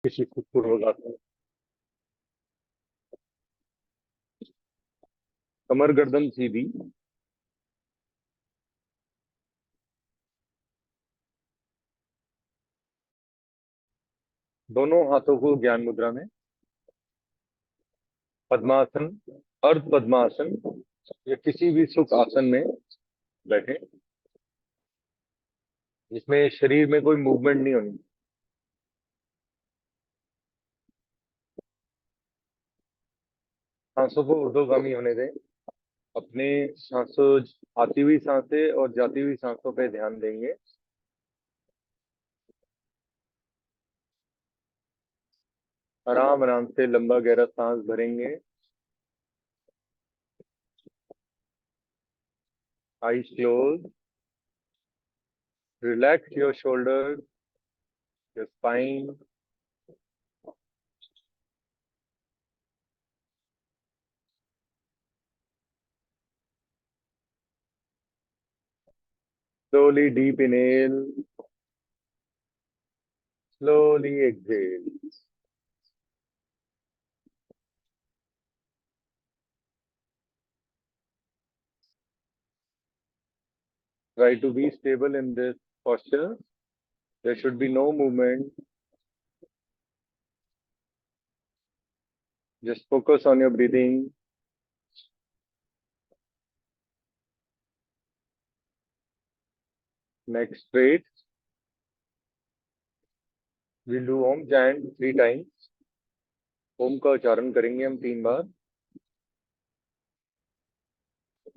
किसी खूबसूरत आसन। कमर गर्दन सीधी। दोनों हाथों को ज्ञान मुद्रा में। पद्मासन, अर्ध पद्मासन या किसी भी सुख आसन में बैठे, जिसमें शरीर में कोई मूवमेंट नहीं होनी। सांसों को ऊर्ध्वगामी होने दें। अपने सांसों, आती हुई सांसें और जाती हुई सांसों पे ध्यान देंगे। आराम आराम से लंबा गहरा सांस भरेंगे। Eyes close. Relax your shoulder, your spine. Slowly deep inhale, slowly exhale. Try to be stable in this posture. There should be no movement. Just focus on your breathing. Neck straight. We'll do Om chant 3 times. ओम का उच्चारण करेंगे हम 3 बार।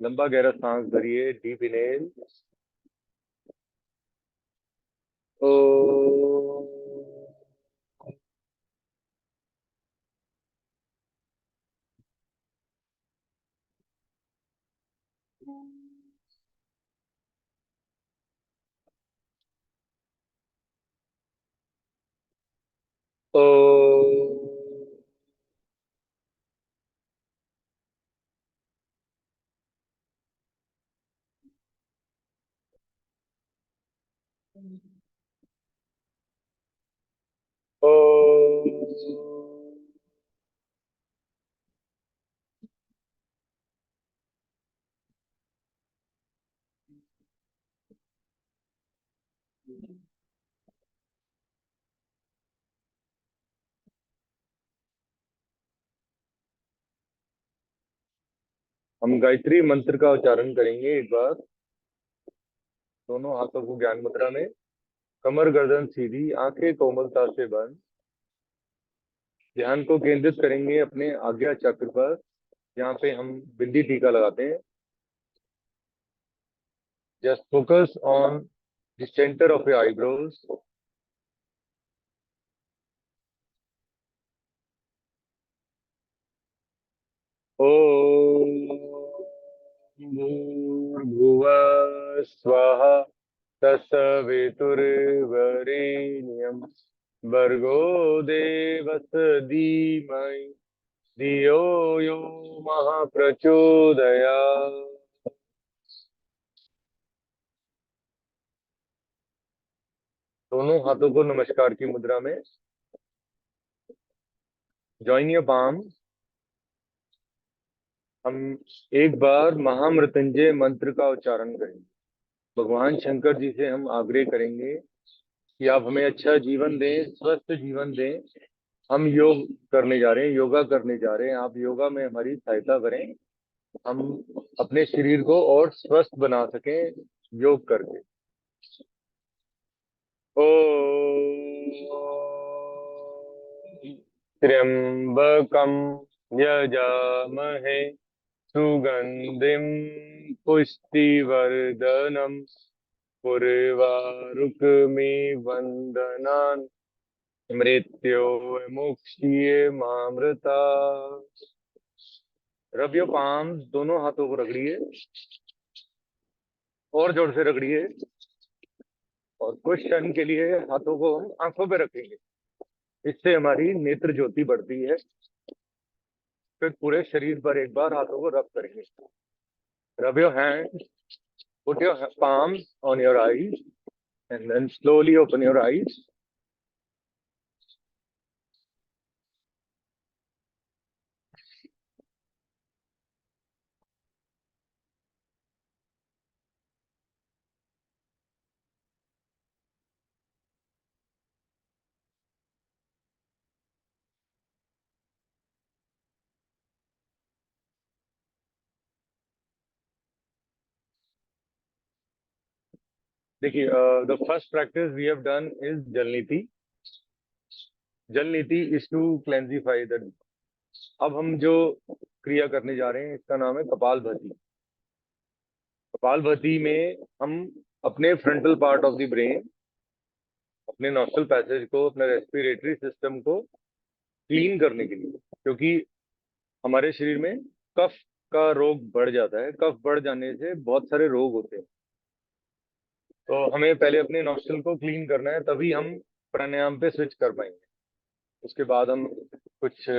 लंबा गहरा सांस भरिए, deep inhale. ओ। ओ। ओ। हम गायत्री मंत्र का उच्चारण करेंगे एक बार। दोनों हाथों को ज्ञान मुद्रा में। कमर गर्दन सीधी, आंखें कोमलता से बंद। ध्यान को केंद्रित करेंगे अपने आज्ञा चक्र पर, जहाँ पे हम बिंदी टीका लगाते हैं। Just focus on the centre of your eyebrows. ओम भूर्भुवः स्वः तत्सवितुर्वरेण्यं भर्गो देवस्य धीमहि धियो यो महाप्रचोदयात्। दोनों हाथों को नमस्कार की मुद्रा में। Join your palm. हम एक बार महामृत्युंजय मंत्र का उच्चारण करेंगे। भगवान शंकर जी से हम आग्रह करेंगे कि आप हमें अच्छा जीवन दें, स्वस्थ जीवन दें। हम योग करने जा रहे हैं, योगा करने जा रहे हैं। आप योगा में हमारी सहायता करें। हम अपने शरीर को और स्वस्थ बना सकें योग करके। त्र्यंबकम यजामहे सुगंधिम पुष्टिवर्धनम उर्वारुकमिव वंदनान् मृत्यो मुक्षीय मामृता। Rub your palm. दोनों हाथों को रगड़िए और जोर से रगड़िए। और कुछ क्षण के लिए हाथों को हम आंखों पे रखेंगे। इससे हमारी नेत्र ज्योति बढ़ती है। फिर पूरे शरीर पर एक बार हाथों को रब करेंगे। Rub your hand, put your palms on your eyes and then slowly open your eyes. देखिए, the first practice we have done is jal neti. जल नीति इज टू क्लेंजिफाई द। अब हम जो क्रिया करने जा रहे हैं इसका नाम है कपालभाति। कपालभाति में हम अपने frontal part of the brain, अपने नॉस्ट्रल पैसेज को, अपने रेस्पिरेटरी सिस्टम को क्लीन करने के लिए, क्योंकि हमारे शरीर में कफ का रोग बढ़ जाता है। कफ बढ़ जाने से बहुत सारे रोग होते हैं। तो हमें पहले अपने नॉस्ट्रल को क्लीन करना है, तभी हम प्राणायाम पे स्विच कर पाएंगे। उसके बाद हम कुछ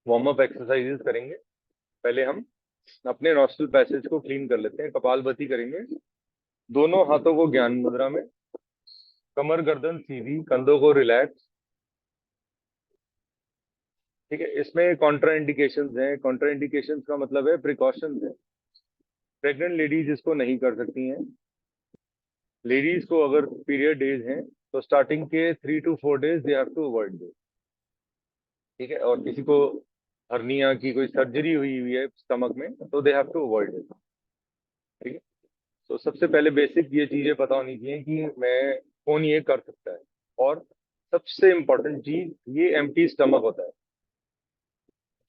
वार्म अप एक्सरसाइजेस करेंगे। पहले हम अपने नॉस्ट्रल पैसेज को क्लीन कर लेते हैं, कपालभाति करेंगे। दोनों हाथों को ज्ञान मुद्रा में, कमर गर्दन सीधी, कंधों को रिलैक्स। ठीक है, इसमें कॉन्ट्रा इंडिकेशंस हैं। कॉन्ट्रा इंडिकेशंस का मतलब है प्रिकॉशंस है। प्रेग्नेंट लेडीज इसको नहीं कर सकती हैं। लेडीज को अगर पीरियड डेज हैं तो स्टार्टिंग के 3 to 4 days they have to avoid this. ठीक है, और किसी को हर्निया की कोई सर्जरी हुई हुई है स्टमक में तो they have to avoid this. ठीक है, तो सबसे पहले बेसिक ये चीजें पता होनी चाहिए कि मैं कौन ये कर सकता है। और सबसे इम्पोर्टेंट चीज, ये एम्प्टी स्टमक होता है।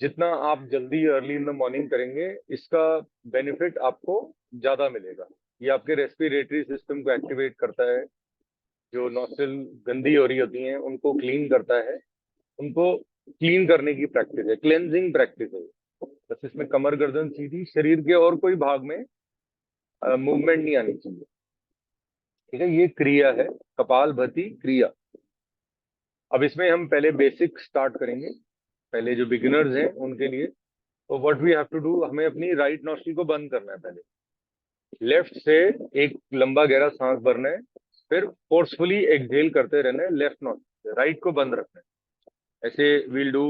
जितना आप जल्दी अर्ली इन द मॉर्निंग करेंगे, इसका बेनिफिट आपको ज्यादा मिलेगा। ये आपके रेस्पिरेटरी सिस्टम को एक्टिवेट करता है। जो नॉस्ट्रल गंदी हो रही होती हैं उनको क्लीन करता है। उनको क्लीन करने की प्रैक्टिस है, क्लेंजिंग प्रैक्टिस है। बस इसमें कमर गर्दन सीधी, शरीर के और कोई भाग में मूवमेंट नहीं आनी चाहिए। ठीक है, ये क्रिया है, कपालभाति क्रिया। अब इसमें हम पहले बेसिक स्टार्ट करेंगे, पहले जो बिगिनर्स हैं उनके लिए। तो what we have to do, हमें अपनी राइट नॉस्ट्रिल को बंद करना है। पहले लेफ्ट से एक लंबा गहरा सांस भरना है, फिर फोर्सफुली एक्सहेल करते रहना है लेफ्ट नॉस्ट्रिल से। राइट को बंद रखना है। ऐसे we'll do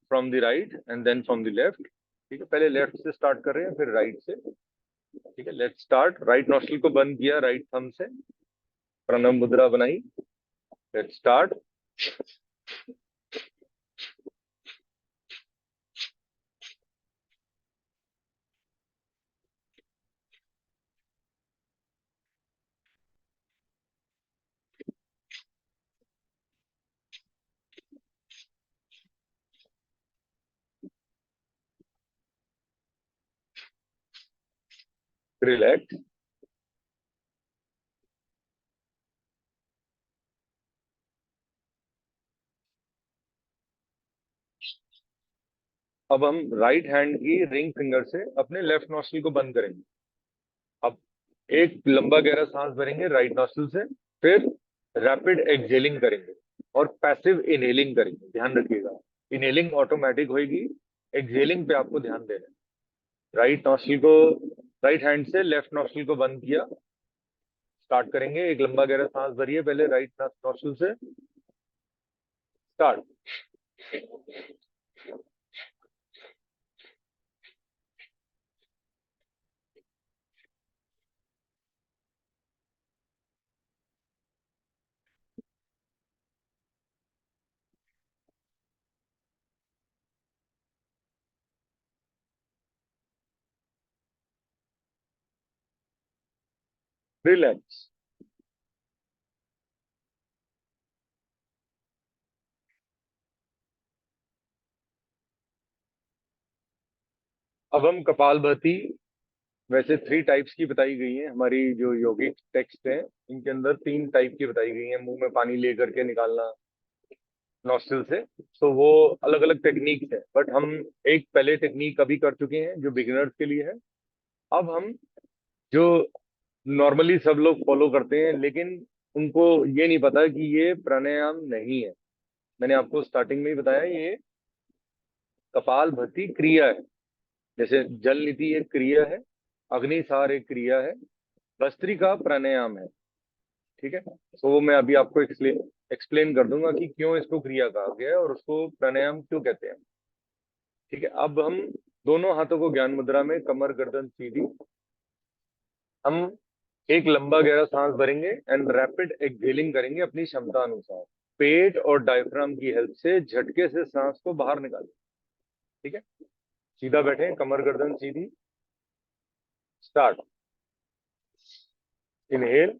from the right and then from the left. ठीक है, पहले लेफ्ट से स्टार्ट कर रहे हैं, फिर राइट से। ठीक है, लेट्स स्टार्ट। राइट नॉस्ट्रिल को बंद किया राइट थंब से, प्रणव मुद्रा बनाई। Let's start. रिलैक्स। अब हम राइट हैंड की रिंग फिंगर से अपने लेफ्ट नॉस्ट्रिल को बंद करेंगे। अब एक लंबा गहरा सांस भरेंगे राइट नॉस्ट्रिल से, फिर रैपिड एक्सहेलिंग करेंगे और पैसिव इनहेलिंग करेंगे। ध्यान रखिएगा, इनहेलिंग ऑटोमेटिक होगी, एक्सहेलिंग पे आपको ध्यान देना है। राइट नॉस्ट्रिल को, राइट हैंड से लेफ्ट नॉस्ट्रिल को बंद किया। स्टार्ट करेंगे, एक लंबा गहरा सांस भरिए पहले राइट नॉस्ट्रिल से। स्टार्ट। रिलैक्स। अब हम कपालभाति, वैसे 3 टाइप्स की बताई गई है हमारी जो योगिक टेक्स्ट है। इनके अंदर 3 टाइप की बताई गई है, मुंह में पानी लेकर के निकालना नॉस्ट्रिल से। तो वो अलग अलग टेक्निक है, बट हम एक पहले टेक्निक अभी कर चुके हैं जो बिगिनर्स के लिए है। अब हम जो नॉर्मली सब लोग फॉलो करते हैं, लेकिन उनको ये नहीं पता कि ये प्राणायाम नहीं है। मैंने आपको स्टार्टिंग में ही बताया, ये कपालभाति क्रिया है। जैसे जल नीति एक क्रिया है, अग्निसार एक क्रिया है, भस्त्रिका प्राणायाम है। ठीक है, तो वो मैं अभी आपको एक्सप्लेन एक्सप्लेन कर दूंगा कि क्यों इसको क्रिया कहा गया है और उसको प्राणायाम क्यों कहते हैं। ठीक है, अब हम दोनों हाथों को ज्ञान मुद्रा में, कमर गर्दन सीधी। हम एक लंबा गहरा सांस भरेंगे एंड रैपिड एक्सहेलिंग करेंगे अपनी क्षमता अनुसार। पेट और डायफ्राम की हेल्प से झटके से सांस को बाहर निकालें। ठीक है, सीधा बैठे, कमर गर्दन सीधी। स्टार्ट। Inhale,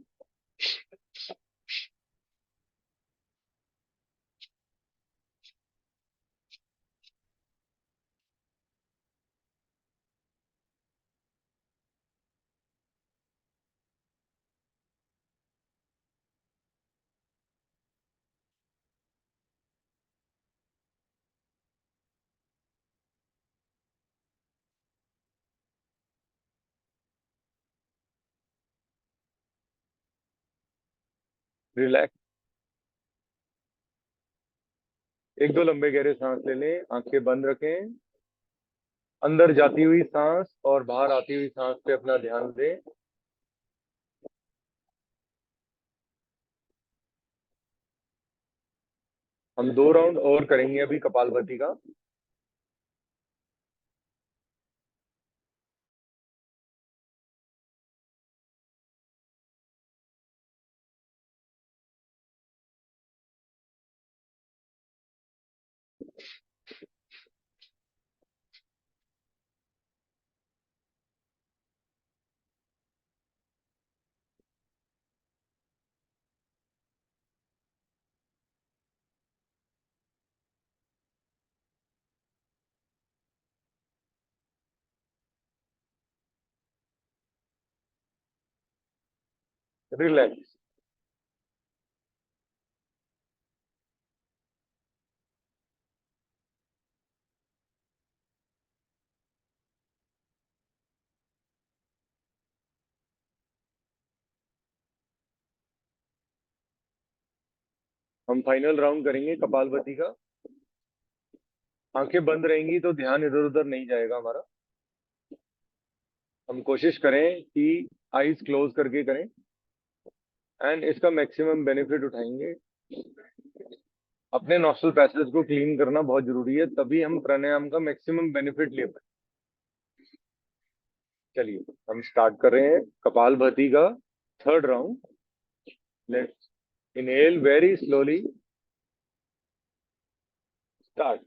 relax. एक दो लंबे गहरे सांस ले लें, आंखें बंद रखें। अंदर जाती हुई सांस और बाहर आती हुई सांस पे अपना ध्यान दें। हम 2 राउंड और करेंगे अभी कपालभाति का। रिलैक्स। हम फाइनल राउंड करेंगे कपालभाति का। आंखें बंद रहेंगी तो ध्यान इधर उधर नहीं जाएगा हमारा। हम कोशिश करें कि आईज क्लोज करके करें एंड इसका मैक्सिमम बेनिफिट उठाएंगे। अपने नॉस्ट्रल पैसेज को क्लीन करना बहुत जरूरी है, तभी हम प्राणायाम का मैक्सिमम बेनिफिट ले पाए। चलिए हम स्टार्ट कर रहे हैं कपालभाति का 3rd round. Let's inhale very slowly. Start.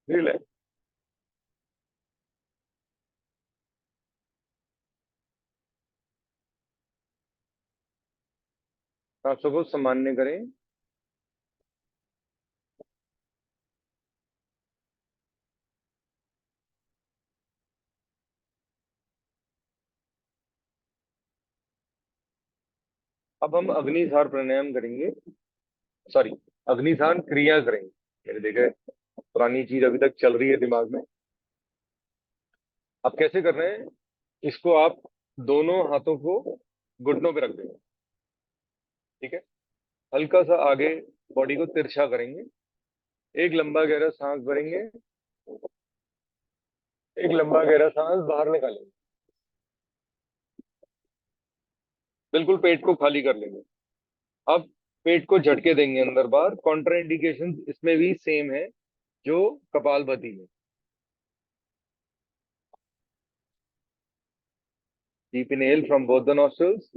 Relax. सांसों को सामान्य करें। अब हम अग्निधार प्राणायाम करेंगे। सॉरी, अग्निधान क्रिया करेंगे। मैंने देखा है, पुरानी चीज अभी तक चल रही है दिमाग में। अब कैसे कर रहे हैं? इसको आप दोनों हाथों को घुटनों पे रख देंगे। ठीक है। हल्का सा आगे बॉडी को तिरछा करेंगे। एक लंबा गहरा सांस भरेंगे। एक लंबा गहरा सांस बाहर निकालेंगे। बिल्कुल पेट को खाली कर लेंगे। अब पेट को झटके देंगे अंदर बाहर। कॉन्ट्रा इंडिकेशन इसमें भी सेम है जो कपालभाति में। Deep inhale from both the nostrils.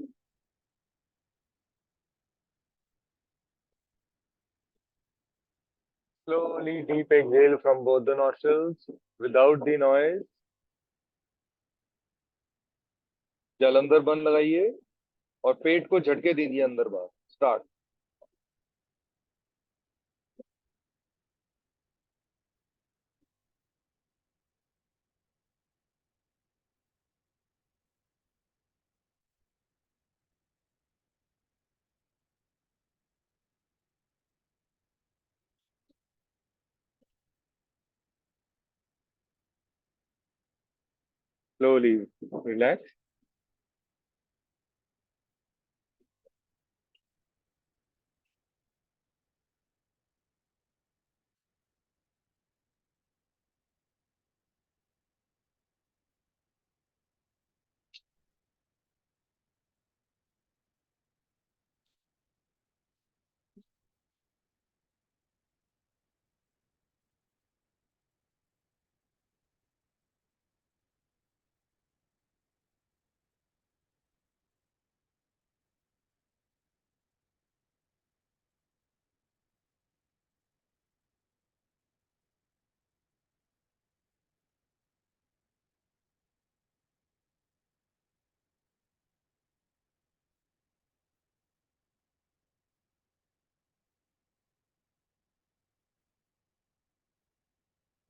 Slowly deep exhale from both the nostrils without the noise. Jalandhar बंद लगाइए और पेट को झटके दीजिए अंदर बाहर। स्टार्ट। Slowly relax.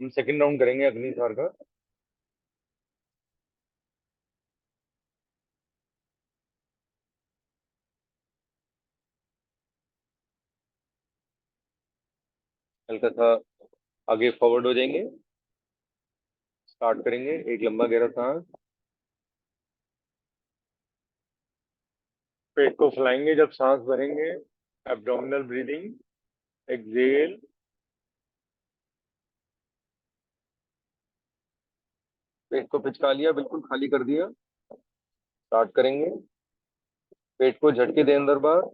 हम सेकंड राउंड करेंगे अग्निसार का। हल्का सा आगे फॉरवर्ड हो जाएंगे। स्टार्ट करेंगे, एक लंबा गहरा सांस। पेट को फैलाएंगे जब सांस भरेंगे। Abdominal breathing. एक्सेल। पेट को पिचका लिया, बिल्कुल खाली कर दिया। स्टार्ट करेंगे। पेट को झटके दें अंदर बाहर।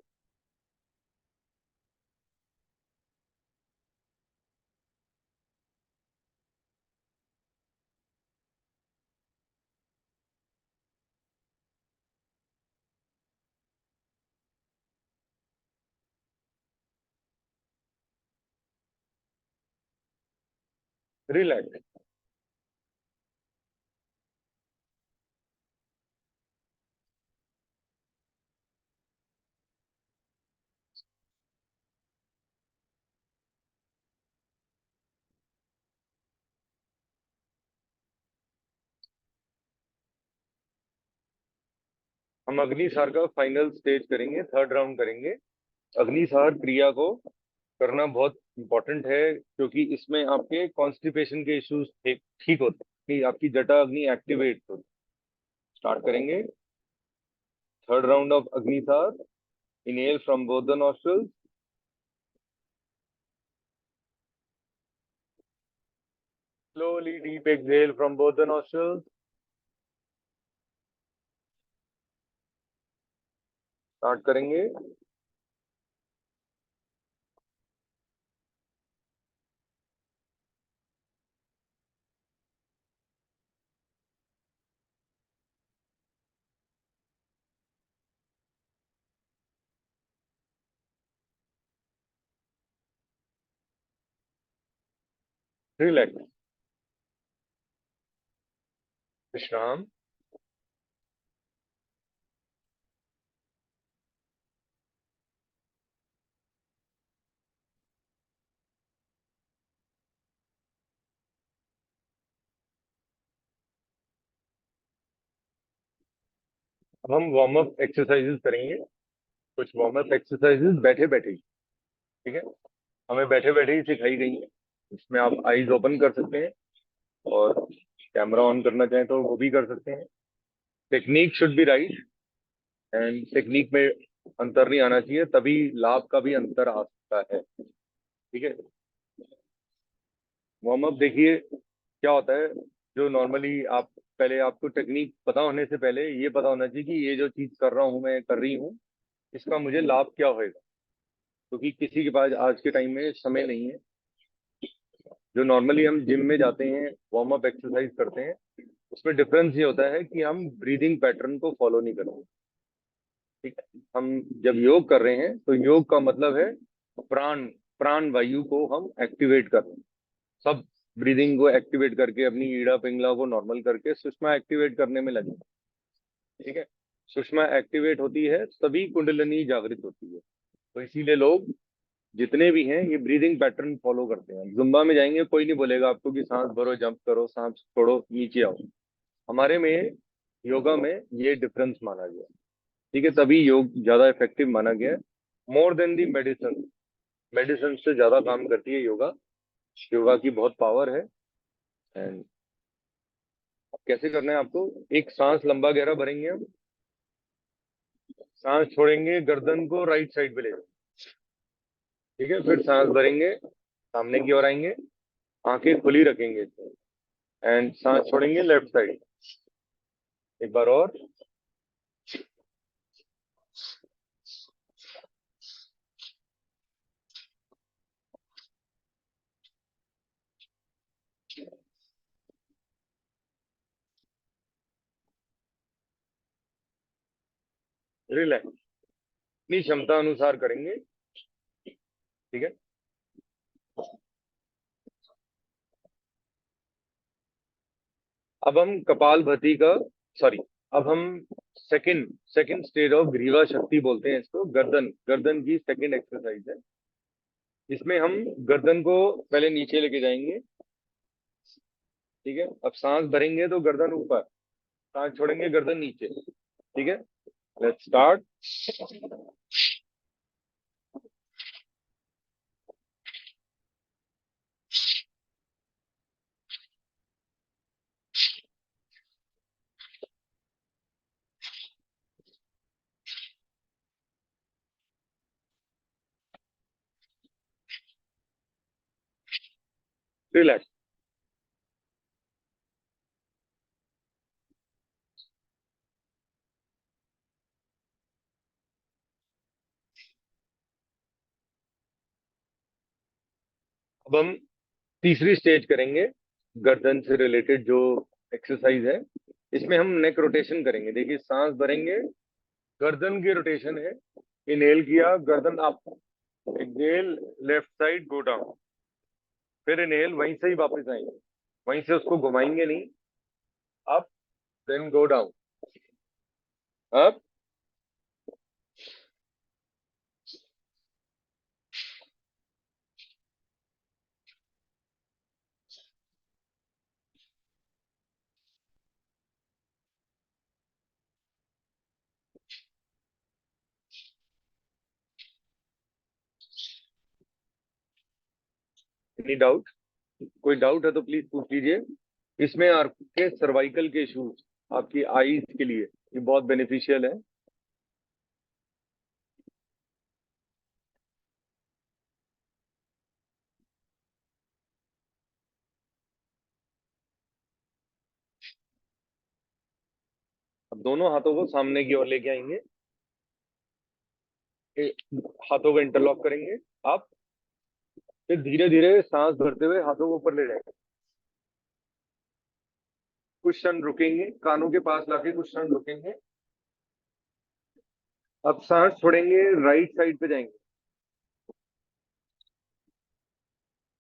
रिलैक्स। हम अग्निसार का फाइनल स्टेज करेंगे, थर्ड राउंड करेंगे। अग्निसार क्रिया को करना बहुत इंपॉर्टेंट है, क्योंकि इसमें आपके कॉन्स्टिपेशन के इश्यूज ठीक ठीक होते हैं, कि आपकी जटा अग्नि एक्टिवेट होती है। स्टार्ट करेंगे। Third round of Agnisar. Inhale from both the nostrils. Slowly deep exhale from both the nostrils. Start करेंगे। रिलैक्स। विश्राम। अब हम वार्म अप एक्सरसाइजेस करेंगे। कुछ वार्म अप एक्सरसाइजेस बैठे बैठे ही। ठीक है। हमें बैठे बैठे ही सिखाई गई है। इसमें आप आईज ओपन कर सकते हैं, और कैमरा ऑन करना चाहें तो वो भी कर सकते हैं। Technique should be right, and technique में अंतर नहीं आना चाहिए, तभी लाभ का भी अंतर आ सकता है। ठीक है। वार्म अप देखिए क्या होता है। जो नॉर्मली आप, पहले आपको टेक्निक पता होने से पहले ये पता होना चाहिए कि ये जो चीज कर रहा हूँ, मैं कर रही हूँ, इसका मुझे लाभ क्या होएगा। क्योंकि किसी के पास आज के टाइम में समय नहीं है। जो नॉर्मली हम जिम में जाते हैं, वार्म अप एक्सरसाइज करते हैं, उसमें डिफरेंस ये होता है कि हम ब्रीदिंग पैटर्न को फॉलो नहीं करते। ठीक है। हम जब योग कर रहे हैं तो योग का मतलब है प्राण, प्राण वायु को हम एक्टिवेट कर रहे हैं। सब ब्रीदिंग को एक्टिवेट करके, अपनी ईड़ा पिंगला को नॉर्मल करके सुषमा एक्टिवेट करने में लगे। ठीक है। सुषमा एक्टिवेट होती है तभी कुंडलिनी जागृत होती है। तो इसीलिए लोग जितने भी हैं ये ब्रीदिंग पैटर्न फॉलो करते हैं। जुम्बा में जाएंगे, कोई नहीं बोलेगा आपको कि सांस भरो, जंप करो, सांस छोड़ो, नीचे आओ। हमारे में योगा में ये डिफरेंस माना गया। ठीक है। तभी योग ज्यादा इफेक्टिव माना गया है, मोर देन दी मेडिसिन। मेडिसिन से ज्यादा काम करती है योगा। योगा की बहुत पावर है। एंड कैसे करना है आपको, एक सांस लंबा गहरा भरेंगे हम। सांस छोड़ेंगे, गर्दन को राइट साइड पे ले जाओ। ठीक है। फिर सांस भरेंगे, सामने की ओर आएंगे, आंखें खुली रखेंगे, एंड सांस छोड़ेंगे लेफ्ट साइड। एक बार और। रिलैक्स। अपनी क्षमता अनुसार करेंगे। ठीक है। अब हम कपाल भाती का, सॉरी, अब हम सेकंड सेकंड स्टेज ऑफ ग्रीवा शक्ति बोलते हैं इसको। गर्दन, गर्दन की सेकंड एक्सरसाइज है। इसमें हम गर्दन को पहले नीचे लेके जाएंगे, ठीक है। अब सांस भरेंगे तो गर्दन ऊपर, सांस छोड़ेंगे गर्दन नीचे। ठीक है, लेट्स स्टार्ट। रिलैक्स। अब हम तीसरी स्टेज करेंगे, गर्दन से रिलेटेड जो एक्सरसाइज है। इसमें हम नेक रोटेशन करेंगे। देखिए, सांस भरेंगे, गर्दन की रोटेशन है। इनहेल किया, गर्दन up. Exhale, left side go down. फिर इनहेल, वहीं से ही वापस आएंगे, वहीं से उसको घुमाएंगे नहीं। Up, then go down. Up. Any doubt? कोई डाउट है तो प्लीज पूछ लीजिए। इसमें आपके सर्वाइकल के इश्यूज, आपकी आईज के लिए ये बहुत बेनिफिशियल है। अब दोनों हाथों को सामने की ओर लेके आएंगे। हाथों को इंटरलॉक करेंगे। आप फिर धीरे धीरे सांस भरते हुए हाथों को ऊपर ले जाएंगे। कुछ क्षण रुकेंगे, कानों के पास लाके कुछ क्षण रुकेंगे। अब सांस छोड़ेंगे, राइट साइड पे जाएंगे।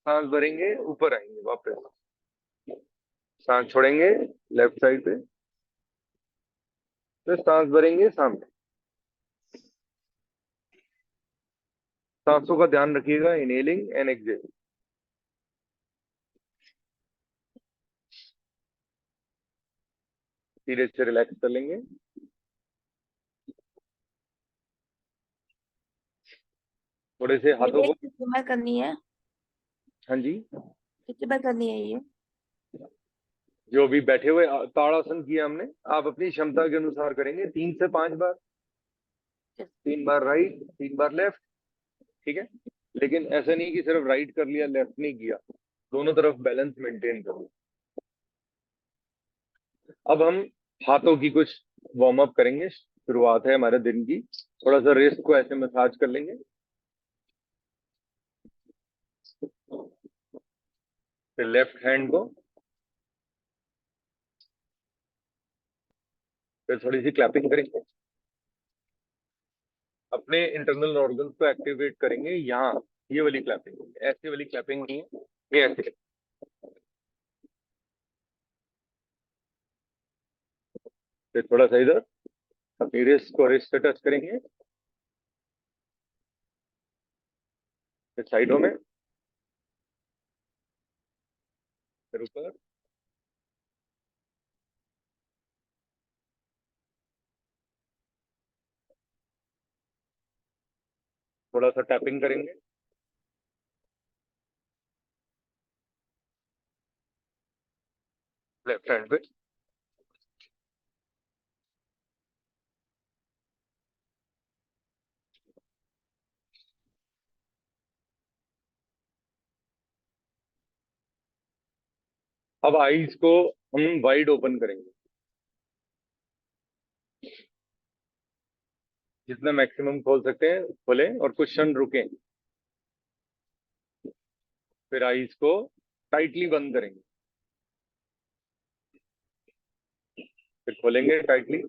सांस भरेंगे, ऊपर आएंगे वापस। सांस छोड़ेंगे, लेफ्ट साइड पे। फिर सांस भरेंगे, सामने। सांसों का ध्यान रखिएगा, इनहेलिंग एंड एक्सहेल। धीरे से रिलैक्स कर लेंगे। थोड़े से हाथों ये को। कितनी बार करनी है? हाँ जी। कितनी बार करनी है ये? जो अभी बैठे हुए ताड़ासन किया हमने, आप अपनी क्षमता के अनुसार करेंगे 3 से 5 बार। 3 बार राइट, 3 बार लेफ्ट। ठीक है, लेकिन ऐसा नहीं कि सिर्फ राइट कर लिया, लेफ्ट नहीं किया। दोनों तरफ बैलेंस मेंटेन करो। अब हम हाथों की कुछ वार्म अप करेंगे। शुरुआत है हमारे दिन की। थोड़ा सा रिस्ट को ऐसे मसाज कर लेंगे। फिर लेफ्ट हैंड को। फिर थोड़ी सी क्लैपिंग करेंगे। अपने इंटरनल ऑर्गन्स को एक्टिवेट करेंगे। यहाँ ये वाली क्लैपिंग, ऐसी वाली क्लैपिंग नहीं है, ये ऐसे। फिर थोड़ा सा इधर अपनी रिस्ट को रिस्ट से टच करेंगे। फिर साइडों में। फिर ऊपर। थोड़ा सा टैपिंग करेंगे लेफ्ट हैंड पे। अब आईज को हम वाइड ओपन करेंगे, जितना मैक्सिमम खोल सकते हैं खोलें, और कुछ क्षण रुकें। फिर आईज को टाइटली बंद करेंगे, फिर खोलेंगे टाइटली।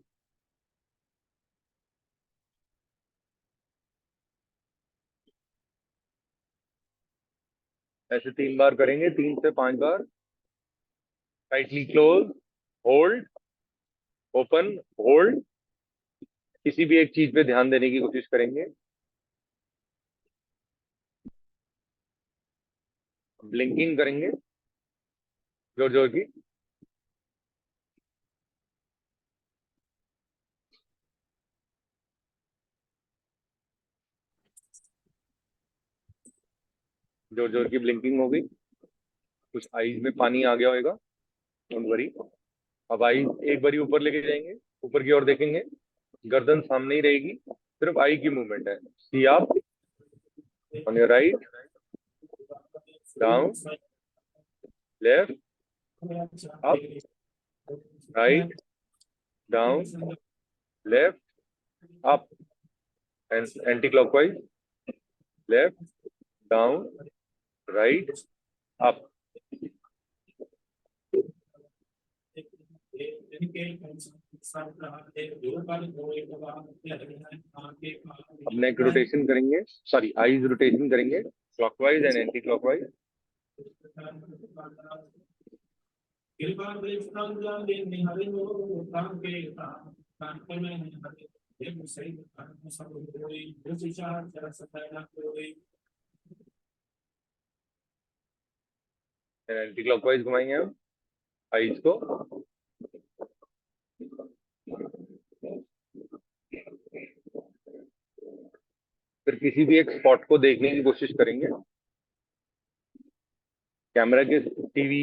ऐसे 3 बार करेंगे, 3 से 5 बार। Tightly close, hold, open, hold. किसी भी एक चीज पे ध्यान देने की कोशिश करेंगे। ब्लिंकिंग करेंगे जोर जोर की। जोर जोर की ब्लिंकिंग हो गई, कुछ आईज में पानी आ गया होगा, डोंट वरी। अब आईज एक बारी ऊपर लेके जाएंगे, ऊपर की ओर देखेंगे, गर्दन सामने ही रहेगी, सिर्फ आई की मूवमेंट है। सी आप on your right, down, left, up, right, down, left, up, and anti clockwise, left, down, right, up. अब नेक रोटेशन करेंगे, सॉरी आईज रोटेशन करेंगे, clockwise and anti clockwise. Anti clockwise घुमाएंगे हम आईज को। फिर किसी भी एक स्पॉट को देखने की कोशिश करेंगे। कैमरा के टीवी,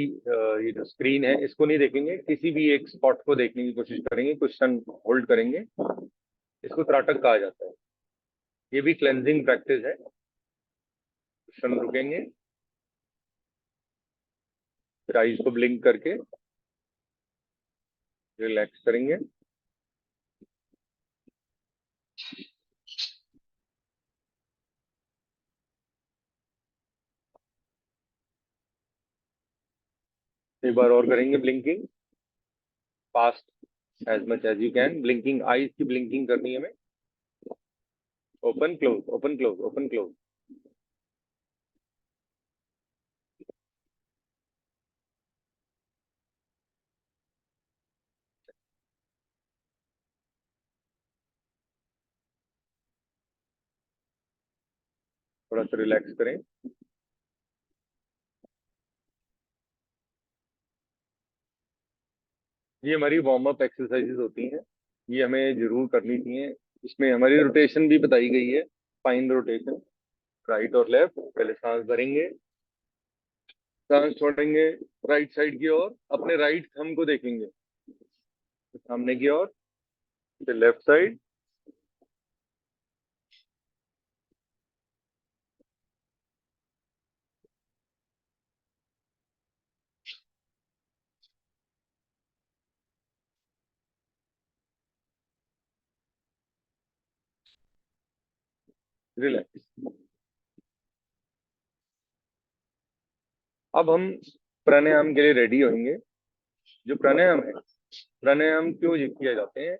ये जो स्क्रीन है इसको नहीं देखेंगे, किसी भी एक स्पॉट को देखने की कोशिश करेंगे, कुछ क्षण होल्ड करेंगे। इसको त्राटक कहा जाता है। ये भी क्लेंजिंग प्रैक्टिस है। कुछ क्षण रुकेंगे, फिर आईज को ब्लिंक करके रिलैक्स करेंगे। एक बार और करेंगे blinking, fast as much as you can. Blinking, eyes की ब्लिंकिंग करनी है हमें। Open close, open close, open close. थोड़ा सा रिलैक्स करें। ये हमारी वार्म अप एक्सरसाइजेज होती हैं, ये हमें जरूर करनी चाहिए। इसमें हमारी रोटेशन भी बताई गई है, फाइन रोटेशन, राइट और लेफ्ट। पहले सांस भरेंगे, सांस छोड़ेंगे, राइट साइड की ओर, अपने राइट थंब को देखेंगे सामने की ओर, फिर लेफ्ट साइड, रिलैक्स। अब हम प्राणायाम के लिए रेडी होंगे। जो प्राणायाम है, प्राणायाम क्यों ये किया जाते हैं,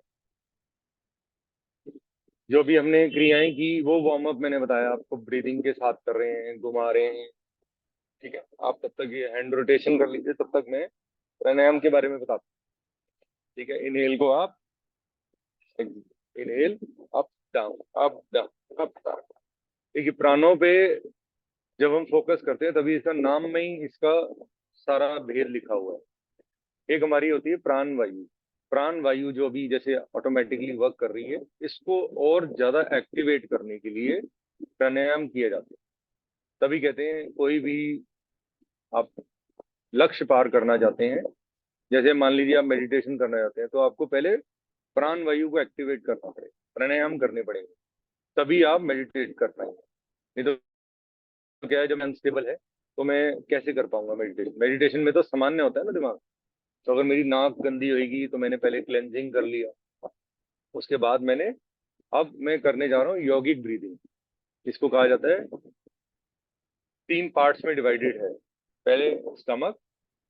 जो भी हमने क्रियाएं की वो वार्म अप मैंने बताया आपको, ब्रीदिंग के साथ कर रहे हैं, घुमा रहे हैं। ठीक है, आप तब तक ये हैंड रोटेशन कर लीजिए, तब तक मैं प्राणायाम के बारे में बताता हूँ। ठीक है, इनहेल को आप, inhale, up down, up down, up down. देखिए प्राणों पे जब हम फोकस करते हैं तभी इसका नाम में ही इसका सारा भेद लिखा हुआ है। एक हमारी होती है प्राण वायु। प्राण वायु जो भी जैसे ऑटोमेटिकली वर्क कर रही है, इसको और ज्यादा एक्टिवेट करने के लिए प्राणायाम किए जाते हैं। तभी कहते हैं कोई भी आप लक्ष्य पार करना चाहते हैं, जैसे मान लीजिए आप मेडिटेशन करना चाहते हैं, तो आपको पहले प्राण वायु को एक्टिवेट करना पड़ेगा, प्राणायाम करने पड़ेंगे, तभी आप मेडिटेट कर पाएंगे। नहीं तो क्या है, जब मैं अनस्टेबल है तो मैं कैसे कर पाऊंगा मेडिटेशन। मेडिटेशन में तो सामान्य होता है ना दिमाग। तो अगर मेरी नाक गंदी होगी तो मैंने पहले क्लेंजिंग कर लिया, उसके बाद मैंने, अब मैं करने जा रहा हूँ यौगिक ब्रीदिंग। इसको कहा जाता है, 3 पार्ट्स में डिवाइडेड है। पहले stomach,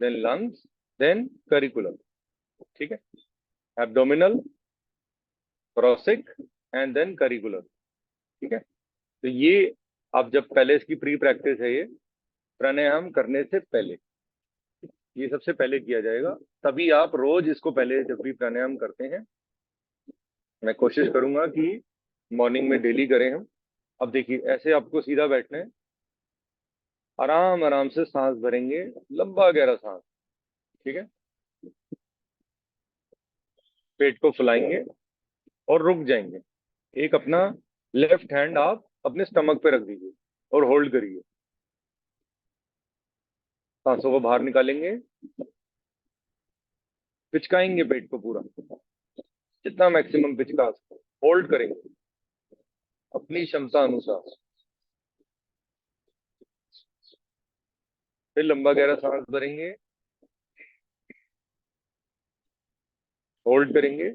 then lungs, then curriculum. ठीक है, abdominal, thoracic and then curricular. ठीक है, तो ये आप जब पहले इसकी प्री प्रैक्टिस है, ये प्राणायाम करने से पहले ये सबसे पहले किया जाएगा। तभी आप रोज इसको पहले जब भी प्राणायाम करते हैं, मैं कोशिश करूंगा कि मॉर्निंग में डेली करें हम। अब देखिए ऐसे आपको सीधा बैठना है, आराम आराम से सांस भरेंगे, लंबा गहरा सांस। ठीक है, पेट को फुलाएंगे और रुक जाएंगे। एक अपना लेफ्ट हैंड आप अपने स्टमक पे रख दीजिए और होल्ड करिए। सांसों को बाहर निकालेंगे, पिचकाएंगे पेट को पूरा, जितना मैक्सिमम पिचका सकते, होल्ड करेंगे अपनी क्षमता अनुसार। फिर लंबा गहरा सांस भरेंगे, होल्ड करेंगे,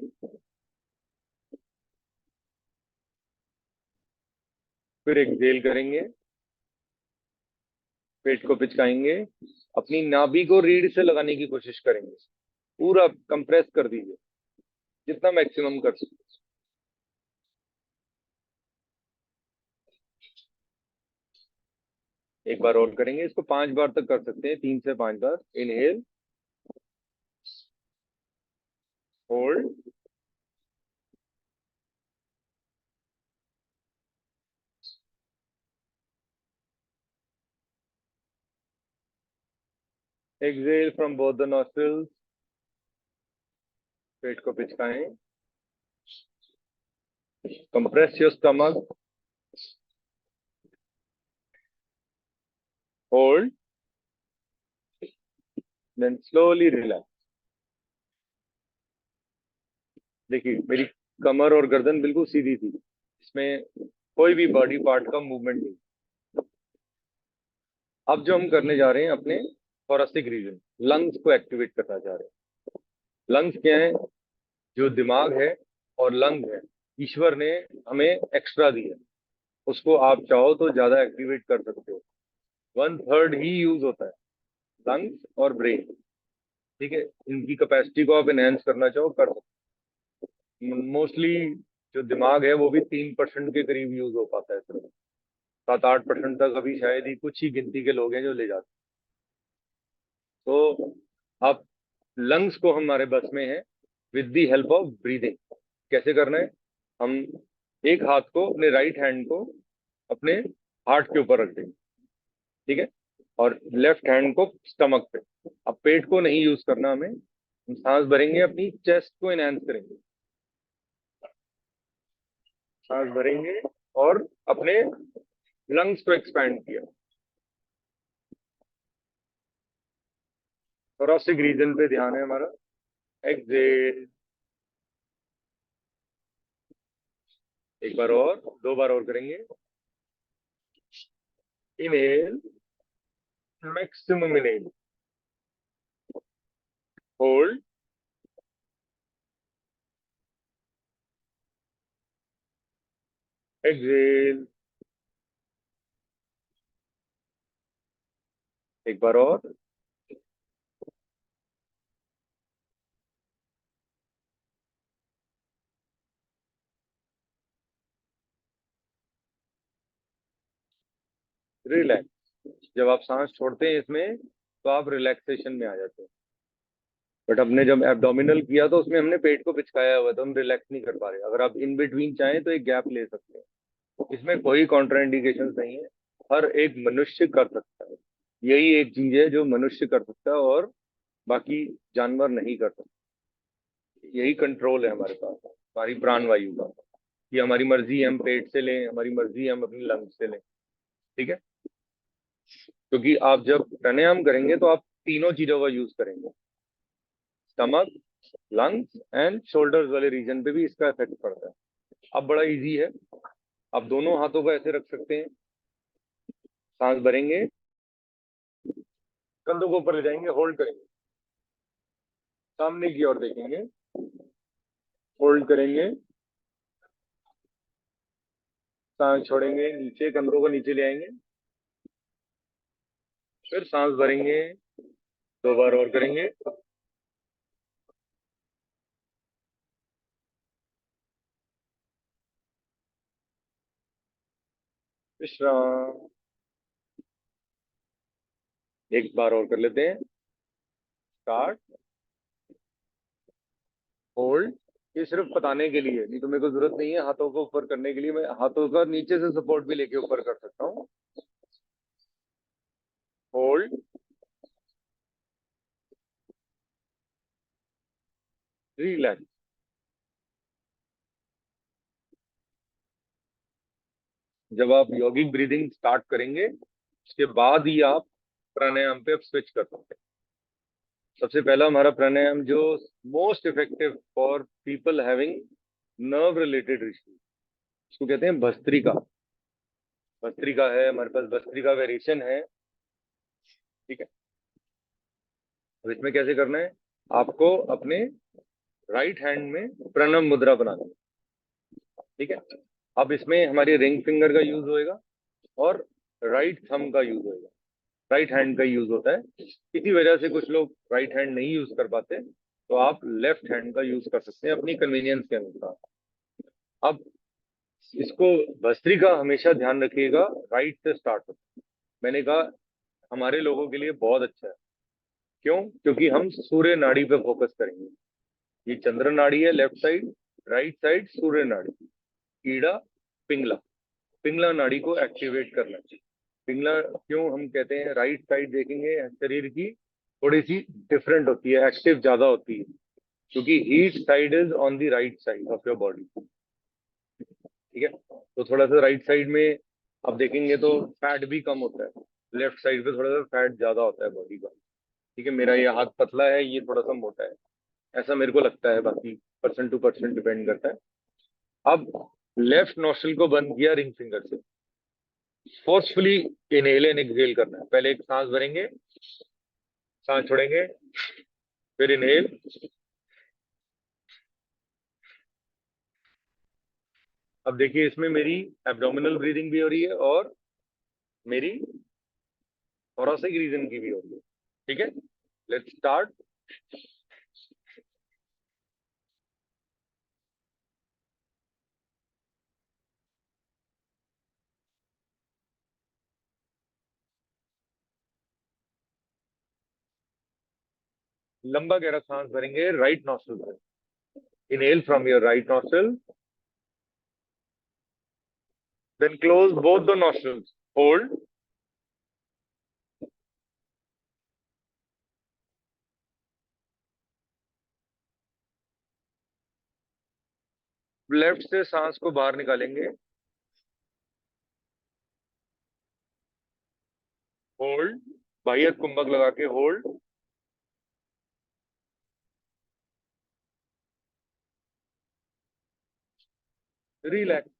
फिर एक्सहेल करेंगे, पेट को पिचकाएंगे, अपनी नाभि को रीढ़ से लगाने की कोशिश करेंगे, पूरा कंप्रेस कर दीजिए जितना मैक्सिमम कर सकते। एक बार और करेंगे, इसको 5 बार तक कर सकते हैं, 3 से 5 बार। Inhale, hold, exhale from both the nostrils, पेट को पिचकाएं, compress your stomach, hold, then slowly relax. देखिए मेरी कमर और गर्दन बिल्कुल सीधी थी, इसमें कोई भी बॉडी पार्ट का मूवमेंट नहीं। अब जो हम करने जा रहे हैं, अपने थोरेसिक रीजन, लंग्स को एक्टिवेट करना जा रहे हैं। लंग्स क्या है? जो दिमाग है और लंग है, ईश्वर ने हमें एक्स्ट्रा दिया, उसको आप चाहो तो ज्यादा एक्टिवेट कर सकते हो। 1/3 ही यूज होता है, लंग्स और ब्रेन। ठीक है, इनकी कैपेसिटी को आप एनहेंस करना चाहो कर सकते। मोस्टली जो दिमाग है वो भी 3% के करीब यूज हो पाता है सिर्फ। 7-8% तक अभी शायद ही कुछ ही गिनती के लोग हैं जो ले जाते हैं। तो आप, लंग्स को हमारे बस में है with the help of breathing. कैसे करना है? हम एक हाथ को, अपने राइट हैंड को अपने हार्ट के ऊपर रख देंगे, ठीक है, और लेफ्ट हैंड को स्टमक पे। अब पेट को नहीं यूज करना हमें, हम सांस भरेंगे, अपनी चेस्ट को एनहांस करेंगे, सांस भरेंगे और अपने लंग्स को एक्सपैंड किया। थोरेसिक रीजन पे ध्यान है हमारा। एक्सहेल, एक बार और, 2 बार और करेंगे। Inhale, maximum inhale, hold, exhale, एक बार और, रिलैक्स। जब आप सांस छोड़ते हैं इसमें, तो आप रिलैक्सेशन में आ जाते हैं। बट हमने जब एब्डोमिनल किया तो उसमें हमने पेट को पिचकाया हुआ, तो हम रिलैक्स नहीं कर पा रहे। अगर आप इन बिटवीन चाहें तो एक गैप ले सकते हैं, इसमें कोई कॉन्ट्राइंडिकेशन नहीं है, हर एक मनुष्य कर सकता है। यही एक चीज है जो मनुष्य कर सकता है और बाकी जानवर नहीं कर सकते। यही कंट्रोल है हमारे पास, हमारी प्राण वायु का। कि हमारी मर्जी है हम पेट से लें, हमारी मर्जी है हम अपनी लंग से लें। ठीक है, क्योंकि आप जब प्राणायाम करेंगे तो आप तीनों चीजों का यूज करेंगे, स्टमक, लंग्स एंड शोल्डर्स वाले रीजन पे भी इसका इफेक्ट पड़ता है। अब बड़ा इजी है, आप दोनों हाथों को ऐसे रख सकते हैं, सांस भरेंगे, कंधों को ऊपर ले जाएंगे, होल्ड करेंगे, सामने की ओर देखेंगे, होल्ड करेंगे, सांस छोड़ेंगे, नीचे कंधों को नीचे ले आएंगे, फिर सांस भरेंगे, 2 बार और करेंगे, विश्राम। एक बार और कर लेते हैं, स्टार्ट, होल्ड। ये सिर्फ बताने के लिए, नहीं तो मेरे को जरूरत नहीं है हाथों को ऊपर करने के लिए, मैं हाथों का नीचे से सपोर्ट भी लेके ऊपर कर सकता हूँ। Hold, relax. जब आप यौगिक ब्रीदिंग स्टार्ट करेंगे, उसके बाद ही आप प्राणायाम पे अब स्विच करते हैं। सबसे पहला हमारा प्राणायाम जो most effective for people having nerve related issues, उसको कहते हैं भस्त्रिका। भस्त्रिका है हमारे पास, भस्त्रिका वेरिएशन है। ठीक है। अब इसमें कैसे करना है, आपको अपने राइट हैंड में प्रणव मुद्रा बनानी है। ठीक है। अब इसमें हमारी रिंग फिंगर का यूज होएगा और राइट थंब का यूज होएगा। राइट हैंड का यूज होता है, इसी वजह से कुछ लोग राइट हैंड नहीं यूज कर पाते, तो आप लेफ्ट हैंड का यूज कर सकते हैं अपनी कन्वीनियंस के अनुसार। अब इसको भस्त्रिका हमेशा ध्यान रखिएगा, राइट से स्टार्ट हो। मैंने कहा हमारे लोगों के लिए बहुत अच्छा है। क्यों? क्योंकि हम सूर्य नाड़ी पे फोकस करेंगे। ये चंद्र नाड़ी है लेफ्ट साइड, राइट साइड सूर्य नाड़ी, ईड़ा, पिंगला। पिंगला नाड़ी को एक्टिवेट करना चाहिए। पिंगला क्यों हम कहते हैं, राइट साइड देखेंगे शरीर की थोड़ी सी डिफरेंट होती है, एक्टिव ज्यादा होती है, क्योंकि heat side is on the right side of your body. ठीक है। तो थोड़ा सा राइट साइड में आप देखेंगे तो फैट भी कम होता है, लेफ्ट साइड पे थोड़ा सा फैट ज्यादा होता है बॉडी का। ठीक है। मेरा ये हाथ पतला है, ये थोड़ा सा मोटा है, ऐसा मेरे को लगता है, बाकी पर्सन टू पर्सन डिपेंड करता है। अब लेफ्ट नोस्ट्रिल को बंद किया रिंग फिंगर से, फोर्सफुली इनहेल एंड एक्सहेल करना है। पहले एक सांस भरेंगे, सांस छोड़ेंगे, फिर इनहेल, अब देखिए इसमें मेरी एब्डोमिनल ब्रीदिंग भी हो रही है और मेरी थोरेसिक रीजन की भी हो रही है। ठीक है। Let's start. लंबा गहरा सांस भरेंगे राइट नॉस्ट्रिल से, inhale from your right nostril, then close both the nostrils, hold, left से सांस को बाहर निकालेंगे, होल्ड, बाह्य कुंभक लगा के होल्ड, रिलैक्स।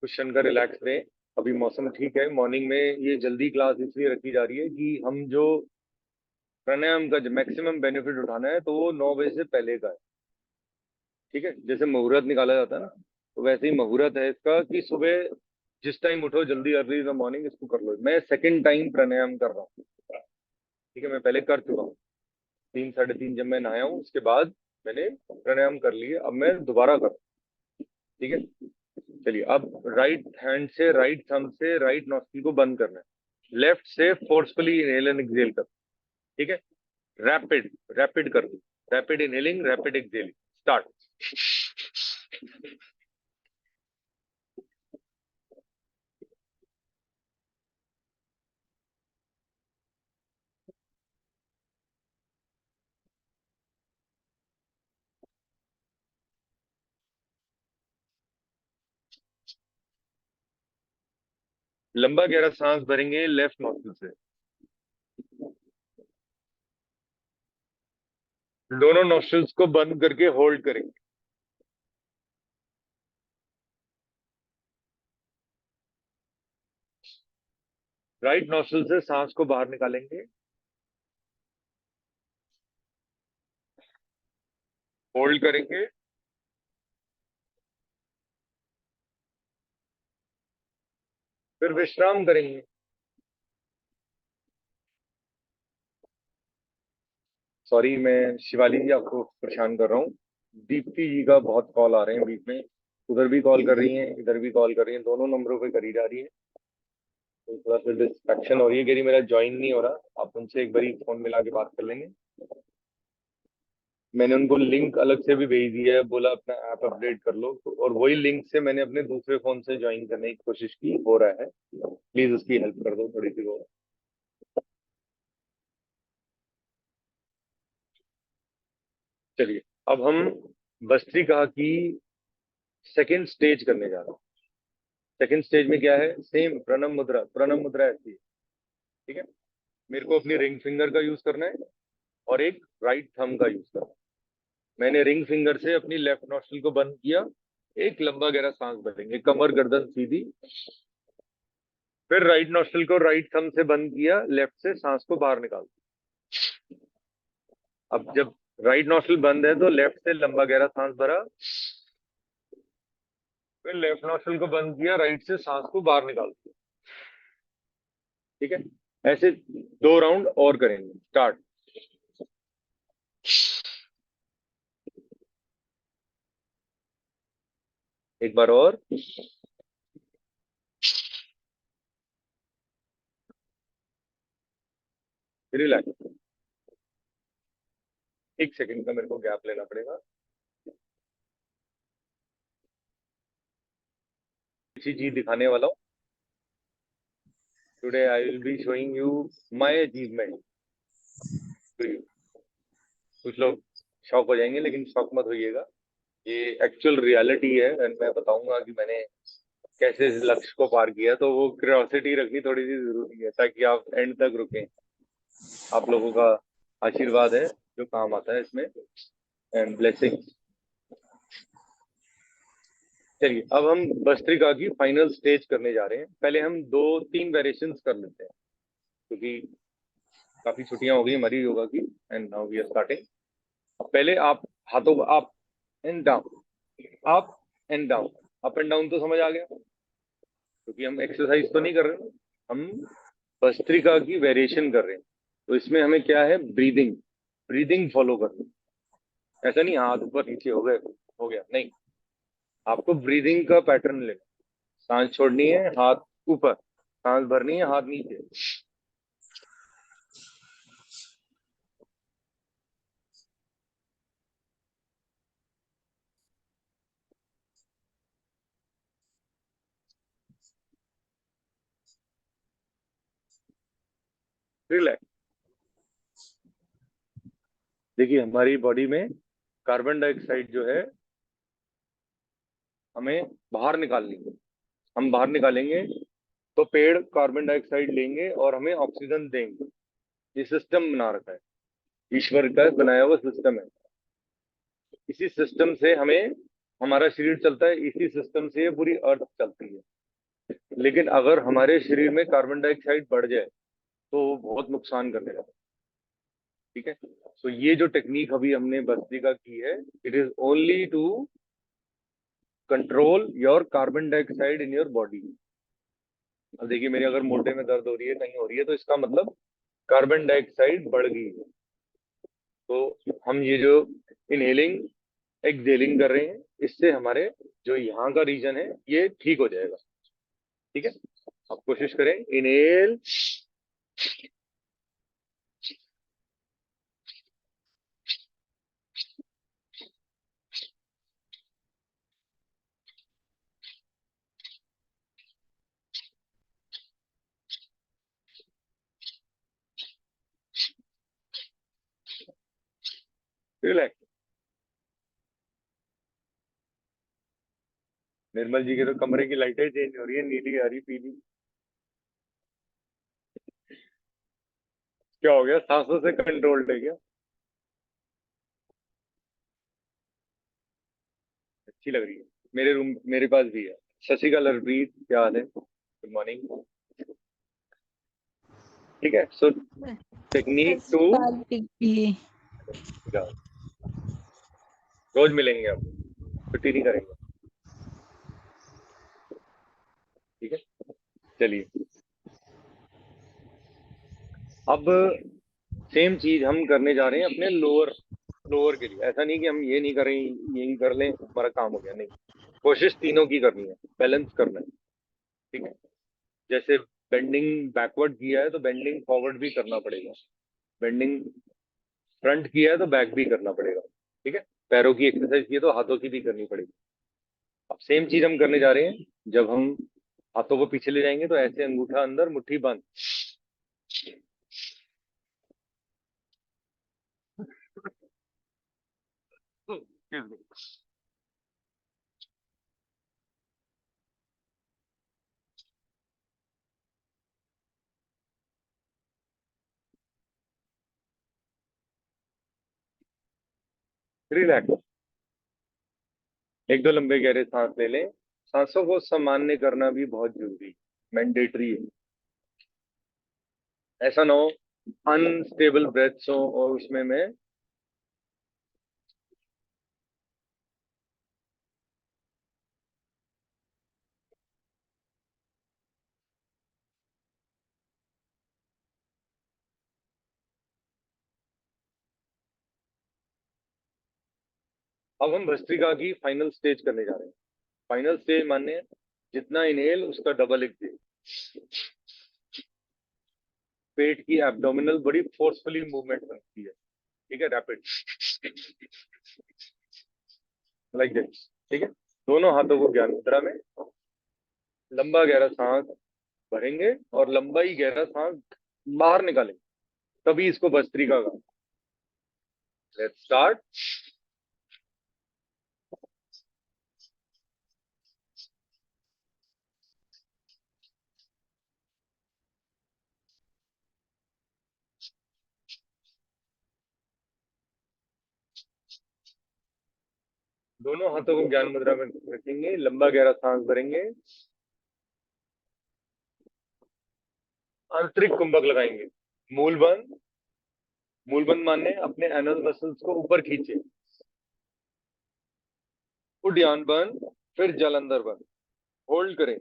क्वेश्चन का रिलैक्स दें। अभी मौसम ठीक है, मॉर्निंग में ये जल्दी क्लास इसलिए रखी जा रही है कि हम जो प्राणायाम का जो मैक्सिमम बेनिफिट उठाना है तो वो 9 बजे से पहले का है। ठीक है। जैसे मुहूर्त निकाला जाता है ना, तो वैसे ही मुहूर्त है इसका कि सुबह जिस टाइम उठो जल्दी, अर्ली इन द मॉर्निंग इसको कर लो। मैं सेकंड टाइम प्राणायाम कर रहा हूँ। ठीक है। मैं पहले कर चुका हूँ, 3 साढ़े 3 जब मैं नहाया हूँ उसके बाद मैंने प्राणायाम कर लिए, अब मैं दोबारा कर। ठीक है। चलिए, अब राइट हैंड से, राइट थंब से राइट नॉस्ट्रिल को बंद करना है, लेफ्ट से फोर्सफुली इनहेल एंड एक्सहेल कर। ठीक है। रैपिड रैपिड कर दो, rapid inhaling, rapid exhaling, start. लंबा गहरा सांस भरेंगे लेफ्ट नॉस्ट्रिल से, दोनों नॉस्ट्रिल्स को बंद करके होल्ड करेंगे, राइट नॉस्ट्रिल से सांस को बाहर निकालेंगे, होल्ड करेंगे, फिर विश्राम करेंगे। सॉरी, मैं शिवाली जी आपको परेशान कर रहा हूँ। दीप्ति जी का बहुत कॉल आ रहे हैं बीच में, उधर भी कॉल कर रही हैं, इधर भी कॉल कर रही हैं, दोनों नंबरों पे करी जा रही है, तो थोड़ा सा डिस्ट्रैक्शन हो रही है। कह रही मेरा ज्वाइन नहीं हो रहा, आप उनसे एक बारी फोन मिला के बात कर लेंगे। मैंने उनको लिंक अलग से भी भेज दिया है, बोला अपना ऐप अपडेट कर लो, और वही लिंक से मैंने अपने दूसरे फोन से ज्वाइन करने की कोशिश की, हो रहा है। प्लीज उसकी हेल्प कर दो थोड़ी सी वो। चलिए, अब हम भस्त्रिका की सेकंड स्टेज करने जा रहे हैं। सेकंड स्टेज में क्या है? सेम प्रणव मुद्रा। प्रणव मुद्रा ऐसी है, ठीक है। मेरे को अपनी रिंग फिंगर का यूज करना है और एक राइट थंब का यूज करना है। मैंने रिंग फिंगर से अपनी लेफ्ट नॉस्ट्रिल को बंद किया, एक लंबा गहरा सांस भरेंगे, कमर गर्दन सीधी। फिर राइट नॉस्ट्रिल को राइट थंब से बंद किया, लेफ्ट से सांस को बाहर निकाल। अब जब राइट नॉस्ट्रिल बंद है तो लेफ्ट से लंबा गहरा सांस भरा, फिर लेफ्ट नॉस्ट्रिल को बंद किया, राइट से सांस को बाहर निकाल दिया। ठीक है, ऐसे 2 राउंड और करेंगे। स्टार्ट। एक बार और। रिलैक्स। 1 सेकंड का मेरे को गैप लेना पड़ेगा। अच्छी चीज दिखाने वाला हूँ। Today I will be showing you my achievement to you. कुछ लोग शॉक हो जाएंगे, लेकिन शॉक मत होइएगा। ये एक्चुअल रियलिटी है एंड मैं बताऊंगा कि मैंने कैसे इस लक्ष्य को पार किया। तो वो क्यूरियोसिटी रखनी थोड़ी सी जरूरी है, ताकि आप एंड तक रुकें। आप लोगों का आशीर्वाद है जो काम आता है इसमें, एंड ब्लेसिंग। चलिए, अब हम भस्त्रिका की फाइनल स्टेज करने जा रहे हैं। पहले हम 2-3 वेरिएशंस कर लेते हैं, क्योंकि काफी छुट्टियां हो गई हमारी योगा की, and now we are starting. पहले आप हाथों को up and down, up and down. Up and down तो समझ आ गया, क्योंकि हम एक्सरसाइज तो नहीं कर रहे हैं, हम भस्त्रिका की वेरिएशन कर रहे हैं। तो इसमें हमें क्या है? ब्रीदिंग। ब्रीदिंग फॉलो करनी। ऐसा नहीं हाथ ऊपर नीचे हो गए, हो गया नहीं। आपको ब्रीदिंग का पैटर्न लेना। सांस छोड़नी है, हाथ ऊपर। सांस भरनी है, हाथ नीचे। रिलैक्स। देखिए, हमारी बॉडी में कार्बन डाइऑक्साइड जो है हमें बाहर निकालनी है। हम बाहर निकालेंगे तो पेड़ कार्बन डाइऑक्साइड लेंगे और हमें ऑक्सीजन देंगे। ये सिस्टम बना रखा है, ईश्वर का बनाया हुआ सिस्टम है। इसी सिस्टम से हमें हमारा शरीर चलता है, इसी सिस्टम से ये पूरी अर्थ चलती है। लेकिन अगर हमारे शरीर में कार्बन डाइऑक्साइड बढ़ जाए तो वो बहुत नुकसान करने लगता है। ठीक है, तो ये जो टेक्निक अभी हमने भस्त्रिका की है, it is only to control your carbon dioxide in your body. अब देखिए, मेरे अगर मोटे में दर्द हो रही है, कहीं हो रही है, तो इसका मतलब कार्बन डाइऑक्साइड बढ़ गई है। तो हम ये जो इनहेलिंग एक्सहेलिंग कर रहे हैं, इससे हमारे जो यहाँ का रीजन है ये ठीक हो जाएगा। ठीक है, आप कोशिश करें। Inhale, relax. निर्मल जी के तो कमरे की लाइटें चेंज हो रही है, नीली, हरी, पीली। क्या हो गया? सांसों से कंट्रोल्ड है क्या? अच्छी लग रही है। मेरे रूम, मेरे पास भी है। शशि का लरप्रीत, क्या हाल है? Good morning. ठीक है, सो टेक्निक टू, रोज मिलेंगे, अब छुट्टी नहीं करेंगे। ठीक है, चलिए। अब सेम चीज हम करने जा रहे हैं अपने लोअर लोअर के लिए। ऐसा नहीं कि हम ये नहीं करें, यही कर लें, हमारा काम हो गया, नहीं। कोशिश तीनों की करनी है, बैलेंस करना है। ठीक है, जैसे बेंडिंग बैकवर्ड किया है तो बेंडिंग फॉरवर्ड भी करना पड़ेगा। बेंडिंग फ्रंट किया है तो बैक भी करना पड़ेगा। ठीक है, पैरों की एक्सरसाइज की है तो हाथों की भी करनी पड़ेगी। अब सेम चीज हम करने जा रहे हैं। जब हम हाथों को पीछे ले जाएंगे तो ऐसे अंगूठा अंदर, मुट्ठी बंद। Excuse me. रिलैक्स। एक दो लंबे गहरे सांस ले लें। सांसों को सामान्य करना भी बहुत जरूरी, मैंडेटरी है। ऐसा ना हो अनस्टेबल ब्रेथ्स हो और उसमें मैं। अब हम भस्त्रिका की फाइनल स्टेज करने जा रहे हैं। फाइनल स्टेज माने जितना इनहेल उसका डबल एक्सेल। पेट की एब्डोमिनल बड़ी फोर्सफुली मूवमेंट बनती है। ठीक है, रैपिड, लाइक दिस। ठीक है, दोनों हाथों को ज्ञान मुद्रा में लंबा गहरा सांस भरेंगे और लंबा ही गहरा सांस बाहर निकालेंगे, तभी इसको भस्त्रिका का। Let's start. दोनों हाथों को ज्ञान मुद्रा में रखेंगे, लंबा गहरा सांस भरेंगे, आंतरिक कुंभक लगाएंगे। मूल बंद। मूल बंद माने अपने एनल मसल्स को ऊपर खींचे। उड्डयन बंद, फिर जालंधर बंद। होल्ड करें।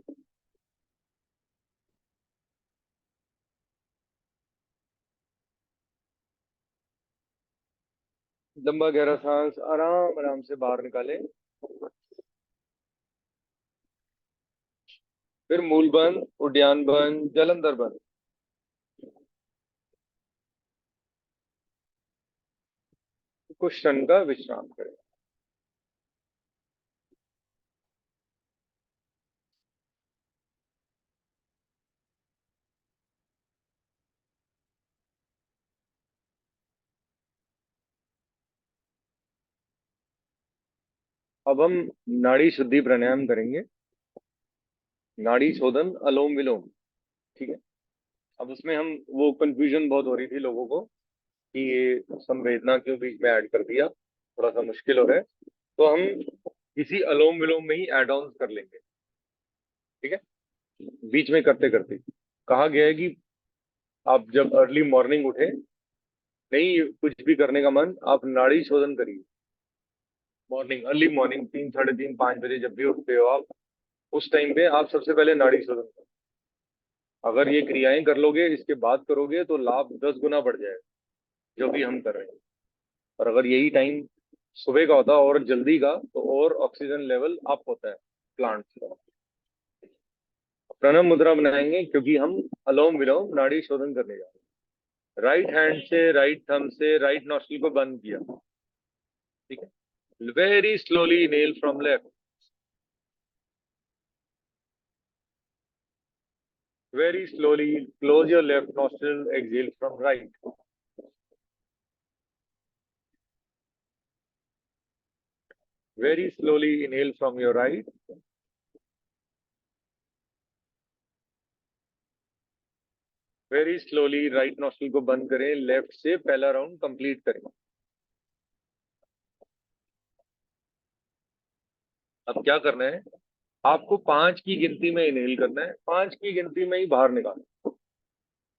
लंबा गहरा सांस आराम आराम से बाहर निकालें। फिर मूल बंद, उड्डयन बंद, जालंधर बंद। कुछ क्षण का विश्राम करें। अब हम नाड़ी शुद्धि प्राणायाम करेंगे, नाड़ी शोधन, अलोम विलोम। ठीक है। अब उसमें हम, वो कंफ्यूजन बहुत हो रही थी लोगों को कि ये संवेदना क्यों बीच में ऐड कर दिया, थोड़ा सा मुश्किल हो रहा है, तो हम इसी अलोम विलोम में ही एड ऑन कर लेंगे। ठीक है, बीच में करते करते कहा गया है कि आप जब अर्ली मॉर्निंग उठे, नहीं कुछ भी करने का मन, आप नाड़ी शोधन करिए। मॉर्निंग, अर्ली मॉर्निंग, 3, 3:30, 5 बजे जब भी उठते हो आप, उस टाइम पे आप सबसे पहले नाड़ी शोधन करो। अगर ये क्रियाएं कर लोगे, इसके बाद करोगे, तो लाभ 10 गुना बढ़ जाएगा, जो भी हम कर रहे हैं। और अगर यही टाइम सुबह का होता और जल्दी का, तो और ऑक्सीजन लेवल अप होता है प्लांट्स का। प्रणव मुद्रा बनाएंगे क्योंकि हम अलोम विलोम नाड़ी शोधन करने जा रहे हैं। राइट हैंड से, राइट थंब से राइट नॉस्ट्रिल को बंद किया। ठीक है, very slowly inhale from left, very slowly close your left nostril, exhale from right. Very slowly inhale from your right. Very slowly right nostril को बंद करें, लेफ्ट से पहला राउंड कंप्लीट करें। अब क्या करना है, आपको 5 की गिनती में इनहेल करना है, 5 की गिनती में ही बाहर निकालना।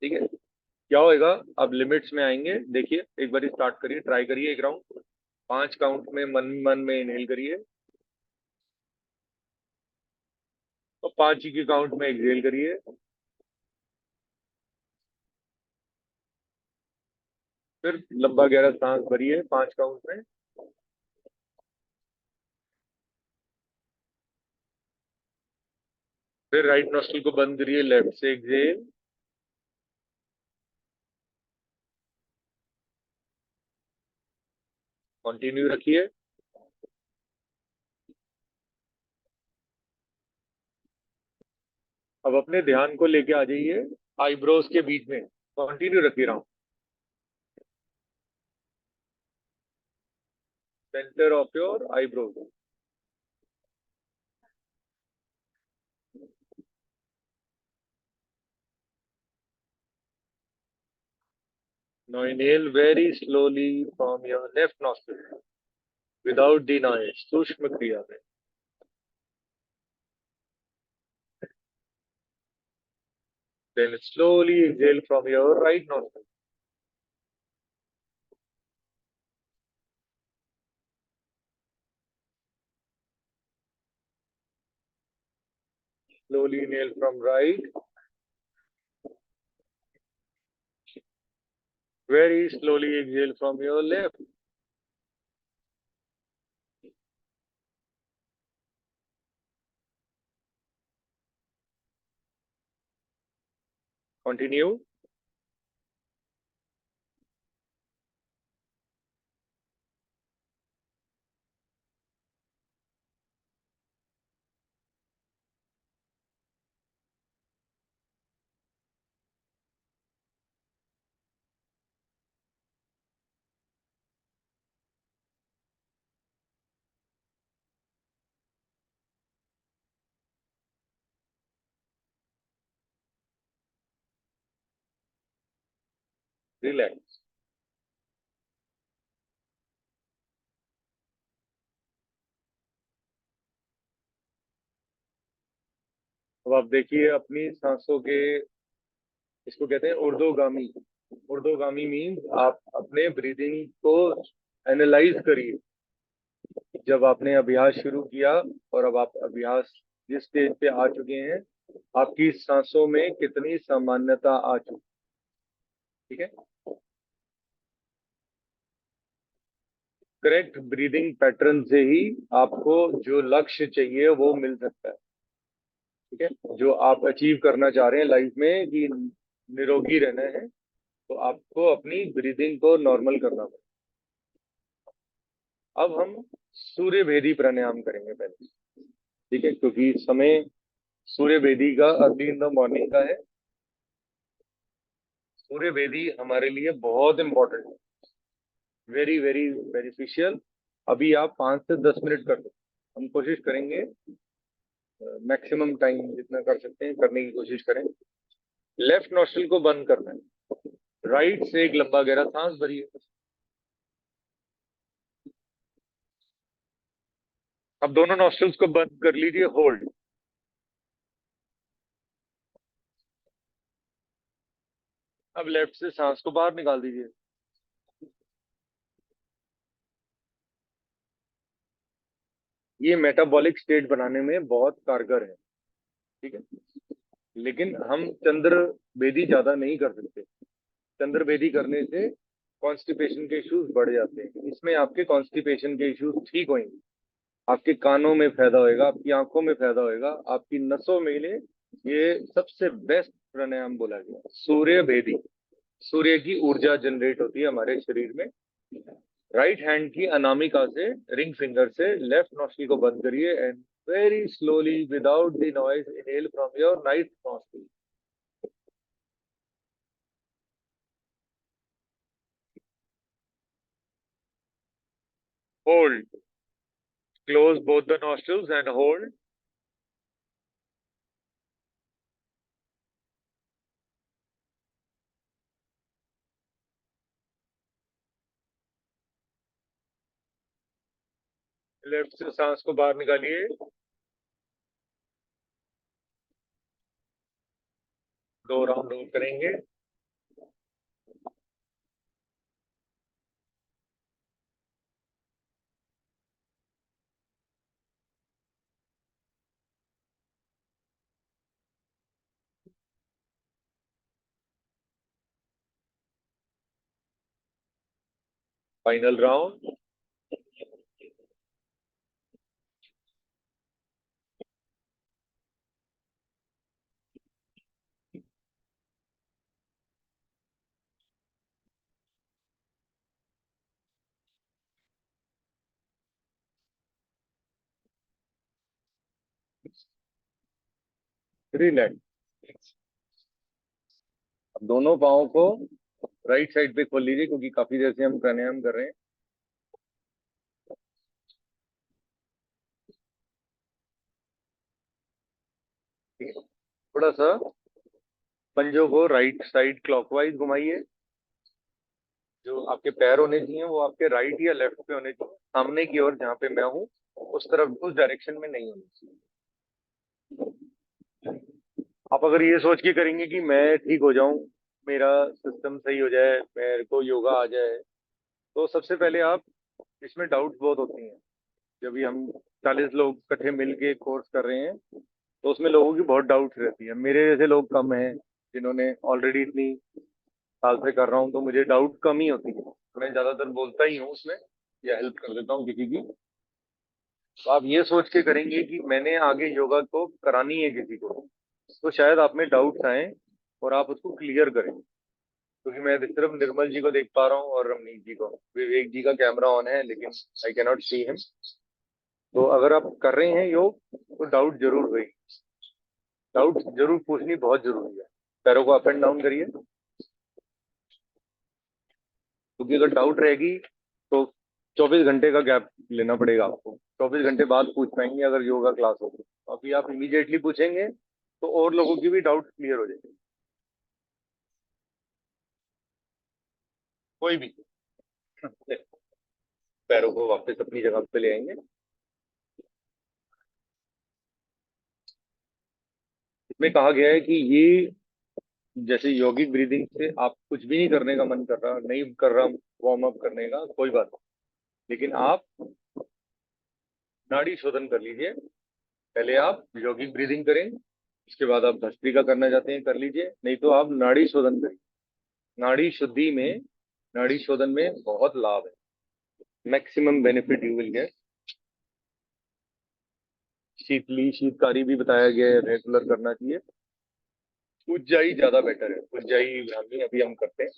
ठीक है, क्या होएगा, अब लिमिट्स में आएंगे। देखिए, एक बार स्टार्ट करिए, ट्राई करिए एक राउंड। 5 काउंट में मन मन में इनहेल करिए, और 5 ही के काउंट में एक्सहेल करिए। फिर लंबा गहरा सांस भरिए 5 काउंट में। फिर राइट नोस्ट्रल को बंद करिए, लेफ्ट से एक्सहेल। कंटिन्यू रखिए। अब अपने ध्यान को लेके आ जाइए आईब्रोज के बीच में, कंटिन्यू रखिए round. center of your eyebrows. Now inhale very slowly from your left nostril without the noise. सूक्ष्म क्रिया में. Then slowly exhale from your right nostril. Slowly inhale from right. Very slowly exhale from your left. Continue. Relax. अब आप देखिए अपनी सांसों के, इसको कहते हैं ऊर्ध्वगामी. ऊर्ध्वगामी मीन्स आप अपने ब्रीदिंग को एनालाइज करिए. जब आपने अभ्यास शुरू किया और अब आप अभ्यास जिस स्टेज पे आ चुके हैं, आपकी सांसों में कितनी सामान्यता आ चुकी. ठीक है. करेक्ट ब्रीदिंग पैटर्न से ही आपको जो लक्ष्य चाहिए वो मिल सकता है. ठीक है. जो आप अचीव करना चाह रहे हैं लाइफ में कि निरोगी रहना है, तो आपको अपनी ब्रीदिंग को नॉर्मल करना पड़ेगा. अब हम सूर्य भेदी प्राणायाम करेंगे पहले. ठीक है. क्योंकि समय सूर्य भेदी का अर्ली इन द मॉर्निंग का है. सूर्य भेदी हमारे लिए बहुत इंपॉर्टेंट है. Very very beneficial. अभी आप 5 से 10 मिनट कर सकते हैं. हम कोशिश करेंगे मैक्सिमम टाइम जितना कर सकते हैं करने की कोशिश करें. लेफ्ट नॉस्ट्रिल को बंद करना है. राइट से एक लंबा गहरा सांस भरिए. अब दोनों नॉस्ट्रिल्स को बंद कर लीजिए. होल्ड. अब लेफ्ट से सांस को बाहर निकाल दीजिए. ये मेटाबॉलिक स्टेट बनाने में बहुत कारगर है. ठीक है. लेकिन हम चंद्र भेदी ज्यादा नहीं कर सकते. चंद्र भेदी करने से कॉन्स्टिपेशन के इश्यूज बढ़ जाते हैं. इसमें आपके कॉन्स्टिपेशन के इश्यूज ठीक होंगे. आपके कानों में फायदा होएगा, आपकी आंखों में फायदा होएगा, आपकी नसों में ये सबसे बेस्ट प्राणायाम बोला गया सूर्य भेदी. सूर्य की ऊर्जा जनरेट होती है हमारे शरीर में. राइट हैंड की अनामिका से, रिंग फिंगर से लेफ्ट नॉस्ट्रिल को बंद करिए and very slowly without the noise inhale from your right nostril. Hold. Close both the nostrils and hold. Left से सांस को बाहर निकालिए. 2 राउंड और करेंगे. Final round. रिलैक्स. अब दोनों पाँव को राइट साइड पे खोल लीजिए क्योंकि काफी देर से हम प्राणायाम कर रहे हैं. थोड़ा सा पंजों को राइट साइड क्लॉकवाइज घुमाइए। जो आपके पैर होने चाहिए वो आपके राइट या लेफ्ट पे होने चाहिए, सामने की ओर जहाँ पे मैं हूँ उस तरफ, उस डायरेक्शन में नहीं होनी चाहिए। आप अगर ये सोच के करेंगे कि मैं ठीक हो जाऊं, मेरा सिस्टम सही हो जाए, मेरे को योगा आ जाए, तो सबसे पहले आप, इसमें डाउट्स बहुत होती हैं। जब भी हम 40 लोग इकट्ठे मिल के कोर्स कर रहे हैं तो उसमें लोगों की बहुत डाउट्स रहती है। मेरे जैसे लोग कम हैं जिन्होंने ऑलरेडी इतनी साल से कर रहा हूँ, तो मुझे डाउट कम ही होती है। मैं ज्यादातर बोलता ही हूँ उसमें, या हेल्प कर देता हूँ किसी की। तो आप ये सोच के करेंगे कि मैंने आगे योगा को करानी है किसी को, तो शायद आप में डाउट्स आए और आप उसको क्लियर करें। क्योंकि मैं सिर्फ निर्मल जी को देख पा रहा हूँ और रमनीत जी को। विवेक जी का कैमरा ऑन है लेकिन I can not see him. तो अगर आप कर रहे हैं योग तो डाउट जरूर हुई, डाउट जरूर पूछनी बहुत जरूरी है। पैरों को अप एंड डाउन करिए, क्योंकि अगर डाउट रहेगी तो 24 घंटे का गैप लेना पड़ेगा आपको। 24 घंटे बाद पूछ पाएंगे अगर योगा क्लास होगी। अभी आप इमीडिएटली पूछेंगे तो और लोगों की भी डाउट क्लियर हो जाएगी। कोई भी पैरों को वापस अपनी जगह पे ले आएंगे। इसमें कहा गया है कि ये, जैसे यौगिक ब्रीदिंग से आप कुछ भी नहीं करने का मन कर रहा, नहीं कर रहा वार्म अप करने का, कोई बात नहीं, लेकिन आप नाड़ी शोधन कर लीजिए। पहले आप यौगिक ब्रीदिंग करें, उसके बाद आप भस्त्रिका करना चाहते हैं कर लीजिए, नहीं तो आप नाड़ी शोधन करिए। नाड़ी शुद्धि में, नाड़ी शोधन में बहुत लाभ है। Maximum benefit you will get. शीतली शीतकारी भी बताया गया है, रेगुलर करना चाहिए। उज्जाई ज्यादा बेटर है, उज्जाई ब्राह्मी अभी हम करते हैं।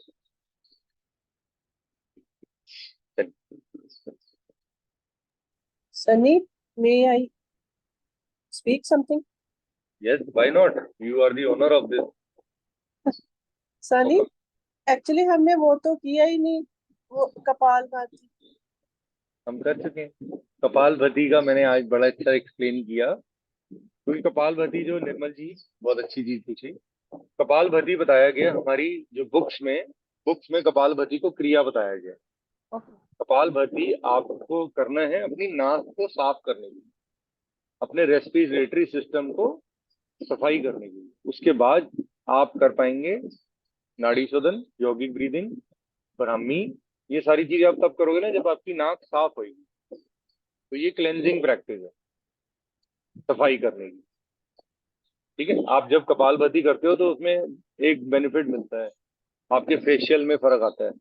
Sunny, may I speak something? Yes, why not, you are the owner of this. Sunny, actually हमने वो तो किया ही नहीं, वो कपालभाति। हम कर चुके हैं। कपालभाति का मैंने आज बड़ा अच्छा एक्सप्लेन किया, क्योंकि कपालभाति जो निर्मल जी बहुत अच्छी चीज पूछी। कपालभाति बताया गया हमारी जो बुक्स में कपालभाति को क्रिया बताया गया। कपालभाति आपको करना है अपनी नाक को साफ करने के लिए, अपने रेस्पिरेटरी सिस्टम को सफाई करने के लिए। उसके बाद आप कर पाएंगे नाड़ी शोधन, यौगिक ब्रीदिंग, ब्राह्मी। ये सारी चीजें आप तब करोगे ना जब आपकी नाक साफ होगी। तो ये क्लेंजिंग प्रैक्टिस है, सफाई करने की। ठीक है, आप जब कपालभाति करते हो तो उसमें एक बेनिफिट मिलता है, आपके फेशियल में फर्क आता है।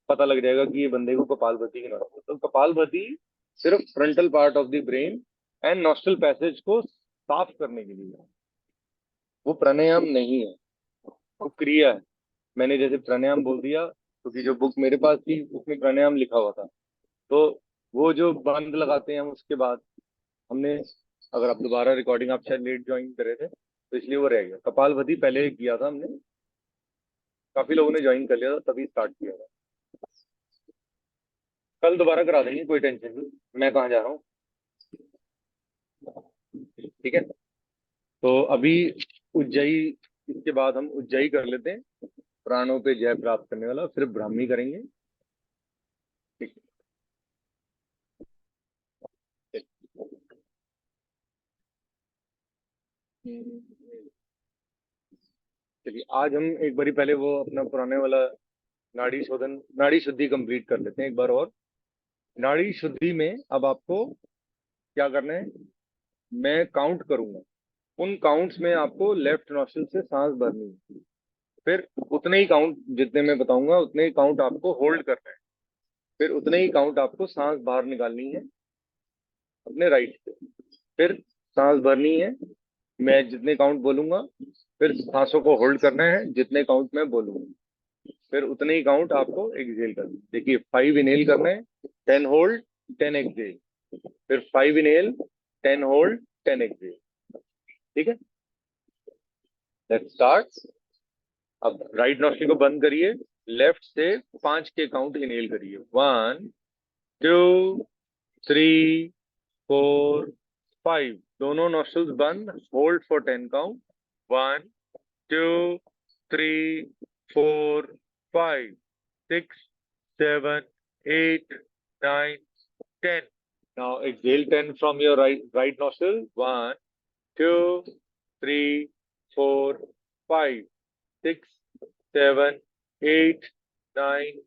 पता लग जाएगा कि ये बंदे को कपालभाति की नॉलेज है। तो कपालभाति सिर्फ frontal part of the brain and nostril passage को साफ करने के लिए है। वो प्राणायाम नहीं है, वो क्रिया है। मैंने जैसे प्राणायाम बोल दिया क्योंकि जो बुक मेरे पास थी उसमें प्राणायाम लिखा हुआ था। तो वो जो बंद लगाते हैं हम उसके बाद हमने, अगर आप दोबारा रिकॉर्डिंग, आप शायद लेट ज्वाइन करे थे तो इसलिए वो रह गया। कपालभाति पहले किया था हमने, काफी लोगों ने ज्वाइन कर लिया था तभी स्टार्ट किया था। कल दोबारा करा देंगे, कोई टेंशन नहीं। मैं कहाँ जा रहा हूँ, ठीक है। तो अभी उज्जयी, इसके बाद हम उज्जयी कर लेते हैं, प्राणों पे जय प्राप्त करने वाला, फिर ब्राह्मी करेंगे। ठीक है। चलिए आज हम एक बारी पहले वो अपना पुराने वाला नाड़ी शोधन, नाड़ी शुद्धि कंप्लीट कर लेते हैं एक बार और। नाड़ी शुद्धि में अब आपको क्या करना है, मैं काउंट करूंगा, उन काउंट्स में आपको लेफ्ट नोस्ट्रिल से सांस भरनी है। फिर उतने ही काउंट, जितने मैं बताऊंगा उतने ही काउंट आपको होल्ड करना है। फिर उतने ही काउंट आपको सांस बाहर निकालनी है अपने राइट से। फिर सांस भरनी है, मैं जितने काउंट बोलूंगा, फिर सांसों को होल्ड करना है जितने काउंट मैं बोलूंगा। फिर उतने ही काउंट आपको एक्सहेल करना है। देखिए 5 इनहेल करना है, 10 होल्ड, 10 एक्सहेल, फिर 5 इनहेल, 10 होल्ड, 10 एक्सहेल। ठीक है, लेट्स स्टार्ट। अब राइट नॉस्ट्रिल को बंद करिए, लेफ्ट से 5 के काउंट इनहेल करिए। 1 2 3 4 5, दोनों नॉस्ट्रिल्स बंद, hold for 10 count, 1 2 3 4 5 6 7 8 9 10. Now exhale 10 from your right nostril. 1 2 3 4 5 6 7 8 9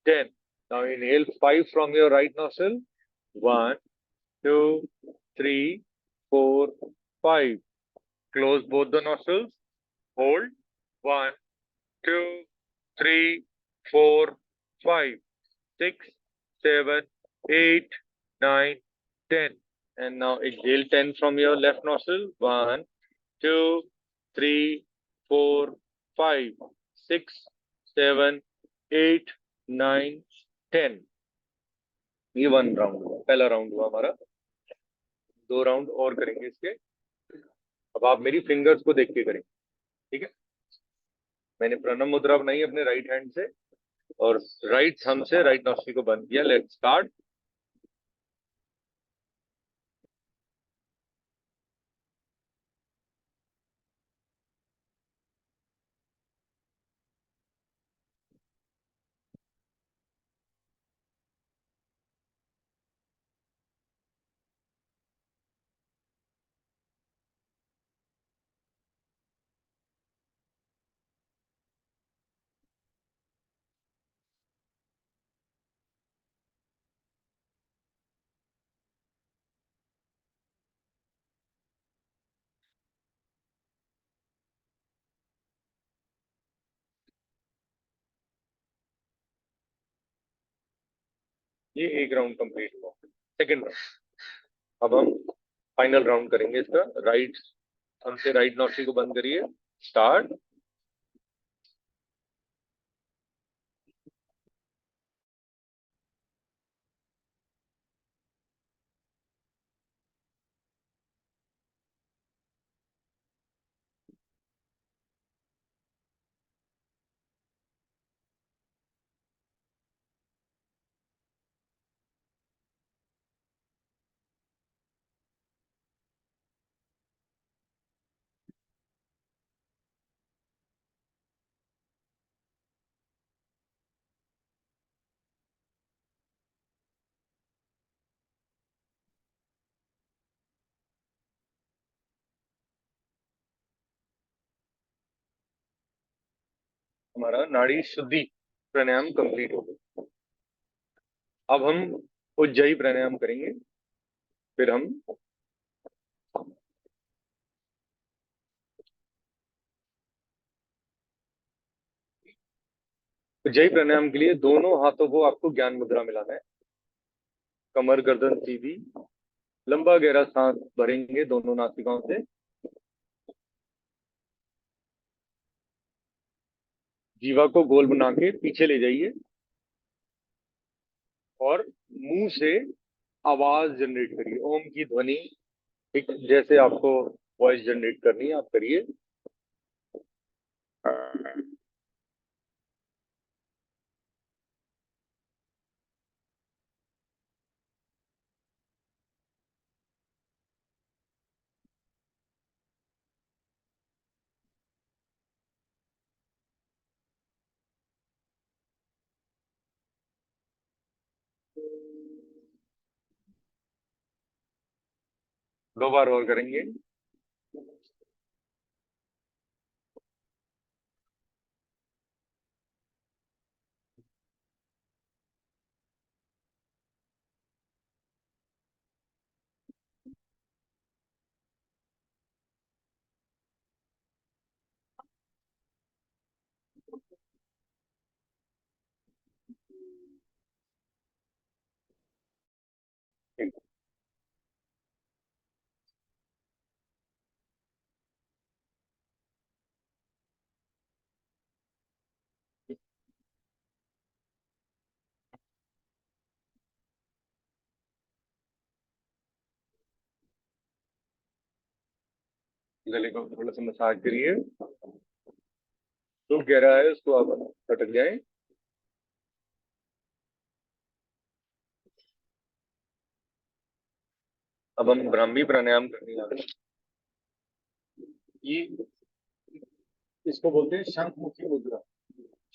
10. Now inhale 5 from your right nostril. 1 2 3 4 5. Close both the nostrils. Hold. 1 2 3 4 5 6 7 8 9 10. And now exhale 10 from your left nostril. 1 2 3 4 5 6 7 8 9 10. ये 1 round हुआ, पहला round हुआ हमारा। 2 round और करेंगे इसके। अब आप मेरी फिंगर्स को देख के करेंगे, ठीक है? मैंने प्रणव मुद्रा बनाई अपने राइट हैंड से और राइट थंब से राइट नॉस्ट्रिल को बंद किया। Let's start. ये एक राउंड कंप्लीट हुआ। Second round. अब हम फाइनल राउंड करेंगे इसका। राइट थंब से राइट नॉस्ट्रिल को बंद करिए। स्टार्ट। हमारा नाड़ी शुद्धि प्राणायाम कंप्लीट हो गया। अब हम उज्जयी प्राणायाम करेंगे। फिर हम उज्जयी प्राणायाम के लिए दोनों हाथों को आपको ज्ञान मुद्रा मिलाना है। कमर गर्दन सीधी, लंबा गहरा सांस भरेंगे दोनों नासिकाओं से। जीवा को गोल बना के पीछे ले जाइए और मुंह से आवाज जनरेट करिए। ओम की ध्वनि, ठीक जैसे आपको वॉइस जनरेट करनी है आप करिए। 2 बार और करेंगे। ठीक। गले को थोड़ा सा मसाज करिए। तो गहरा है उसको आप फटक जाए। अब हम ब्राह्मी प्राणायाम करने जा रहे हैं। ये इसको बोलते हैं शंखमुखी मुद्रा।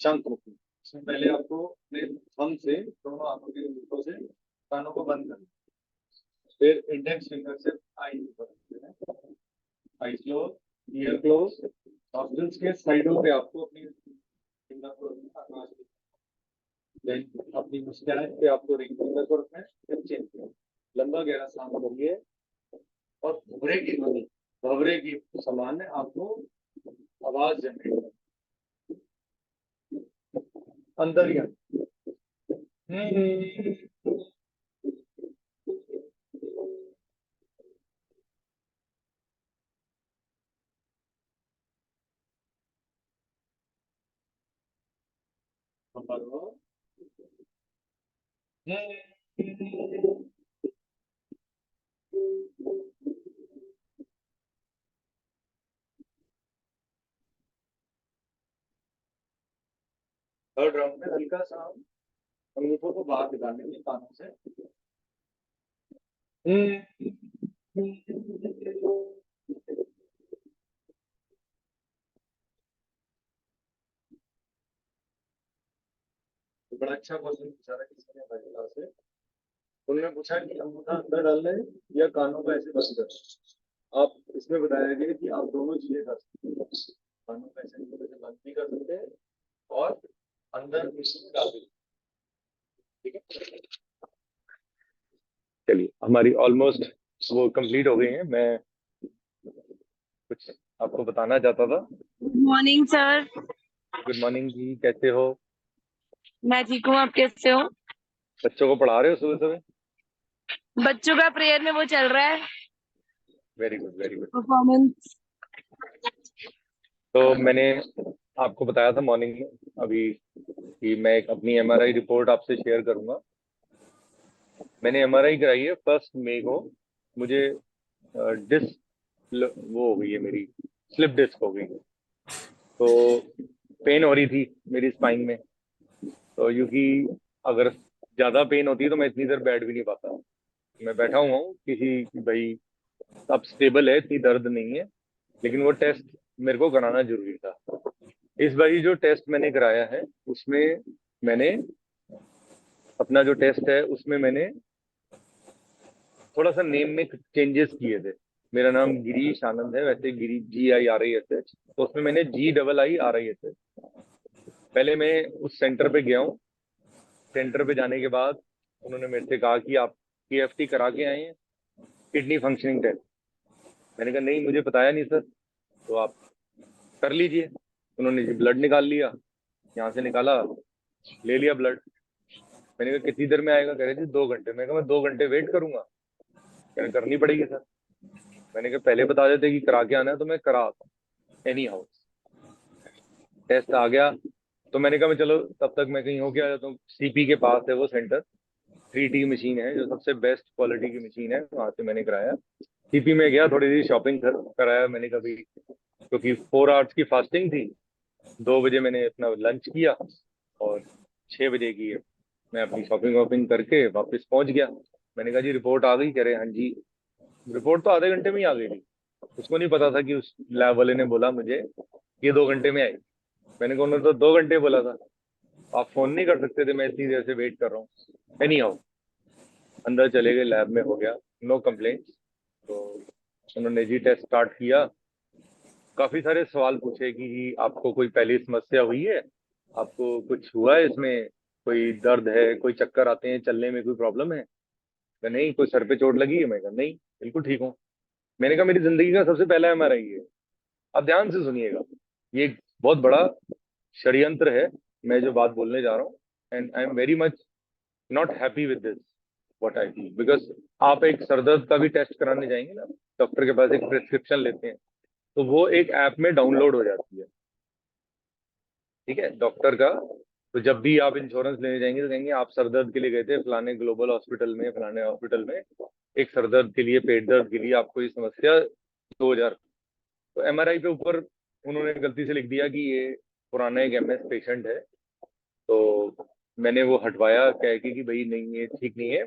शंखमुखी, इसमें पहले आपको अपने थंब से दोनों आंखों के अंगूठों से कानों को बंद करना, फिर इंडेक्स फिंगर से eye eye close, ear close, nostrils के साइडों पे आपको अपनी फिंगर को रखना, आकाश में। देन अपनी मुस्कुराहट पे आपको रिंग फिंगर को रखना है, फिर चिन पे लंबा गहरा सांस भरिए और भवरे की समान है आपको आवाज जनरेट करनी अंदर ही। थर्ड राउंड में हल्का सा अंगूठों को बाहर निकालने के कानों से। तो बड़ा अच्छा क्वेश्चन पूछा था किसी ने महिला से। उन्होंने पूछा कि अंगूठा अंदर डालना है या कानों को ऐसे बंद करना। आप इसमें बताया गया कि आप दोनों चीजें कर सकते हैं, कानों को ऐसे बंद भी कर सकते हैं और अंदर भी डाल भी। ठीक है, चलिए हमारी ऑलमोस्ट वो कंप्लीट हो गई है। मैं कुछ आपको बताना चाहता था। Morning sir. गुड मॉर्निंग जी, कैसे हो? मैं ठीक हूँ, आप कैसे हो? बच्चों को पढ़ा रहे हो सुबह सुबह? बच्चों का प्रेयर में वो चल रहा है, very good very good. Performance. तो मैंने आपको बताया था मॉर्निंग में अभी कि मैं एक अपनी एमआरआई रिपोर्ट आपसे शेयर करूंगा। मैंने एमआरआई कराई है 1 मई को। मुझे डिस्क वो हो गई है, मेरी स्लिप डिस्क हो गई है। तो पेन हो रही थी मेरी स्पाइन में। तो क्योंकि अगर ज्यादा पेन होती है तो मैं इतनी देर बैठ भी नहीं पाता। मैं बैठा हुआ हूँ किसी भाई, अब स्टेबल है, इतनी दर्द नहीं है, लेकिन वो टेस्ट मेरे को कराना जरूरी था। इस बारी जो टेस्ट मैंने कराया है उसमें मैंने अपना जो टेस्ट है उसमें मैंने थोड़ा सा नेम में चेंजेस किए थे। मेरा नाम गिरीश आनंद है, वैसे गिरी GIRISH, तो उसमें मैंने GIIRISH। पहले मैं उस सेंटर पे गया हूँ। सेंटर पे जाने के बाद उन्होंने मेरे से कहा कि आप KFT करा के आए हैं, किडनी फंक्शनिंग टेस्ट। मैंने कहा नहीं, मुझे बताया नहीं सर। तो आप कर लीजिए। उन्होंने जी ब्लड निकाल लिया, यहाँ से निकाला, ले लिया ब्लड। मैंने कहा कितनी देर में आएगा? कह रहे थे 2 घंटे। मैंने कहा मैं 2 घंटे वेट करूंगा? कह रहे करनी पड़ेगी सर। मैंने कहा पहले बता देते कि करा के आना है तो मैं करा आता। एनी हाउ टेस्ट आ गया। तो मैंने कहा मैं चलो तब तक मैं कहीं होके आ जाता हूँ। CP के पास है वो सेंटर, 3T मशीन है जो सबसे बेस्ट क्वालिटी की मशीन है, वहां से मैंने कराया। CP में गया, थोड़ी सी शॉपिंग कराया मैंने। कभी क्योंकि 4 आवर्स की फास्टिंग थी, 2 बजे मैंने अपना लंच किया और 6 बजे की मैं अपनी शॉपिंग वॉपिंग करके वापस पहुंच गया। मैंने कहा जी रिपोर्ट आ गई? कह रहे हाँ जी। रिपोर्ट तो आधे घंटे में ही आ गई थी। उसको नहीं पता था कि उस लैब वाले ने बोला मुझे ये 2 घंटे में आएगी। मैंने कहा उन्होंने तो 2 घंटे बोला था, आप फोन नहीं कर सकते थे? मैं इतनी देर से वेट कर रहा हूँ। एनी हाउ अंदर चले गए, लैब में हो गया, नो कंप्लेंट। तो उन्होंने जी टेस्ट स्टार्ट किया। काफी सारे सवाल पूछे कि जी आपको कोई पहली समस्या हुई है, आपको कुछ हुआ है इसमें, कोई दर्द है, कोई चक्कर आते हैं, चलने में कोई प्रॉब्लम है? मैं नहीं। कोई सर पे चोट लगी है? मैं कहा नहीं, बिल्कुल ठीक हूँ। मैंने कहा मेरी जिंदगी का सबसे पहला MRI है। अब ध्यान से सुनिएगा, ये एक बहुत बड़ा षड्यंत्र है मैं जो बात बोलने जा रहा हूँ। And I am very much not happy with this what I feel, because आप एक सरदर्द का भी टेस्ट कराने जाएंगे ना, डॉक्टर के पास एक प्रिस्क्रिप्शन लेते हैं, तो वो एक ऐप में डाउनलोड हो जाती है। ठीक है, डॉक्टर का। तो जब भी आप इंश्योरेंस लेने जाएंगे तो कहेंगे आप सरदर्द के लिए गए थे फलाने ग्लोबल हॉस्पिटल में, फलाने हॉस्पिटल में, एक सरदर्द के लिए, पेट दर्द के लिए आपको ये समस्या 2000। तो MRI पे ऊपर उन्होंने गलती से लिख दिया कि ये पुराना एक MS पेशेंट है। तो मैंने वो हटवाया कह के कि भाई नहीं ये ठीक नहीं है।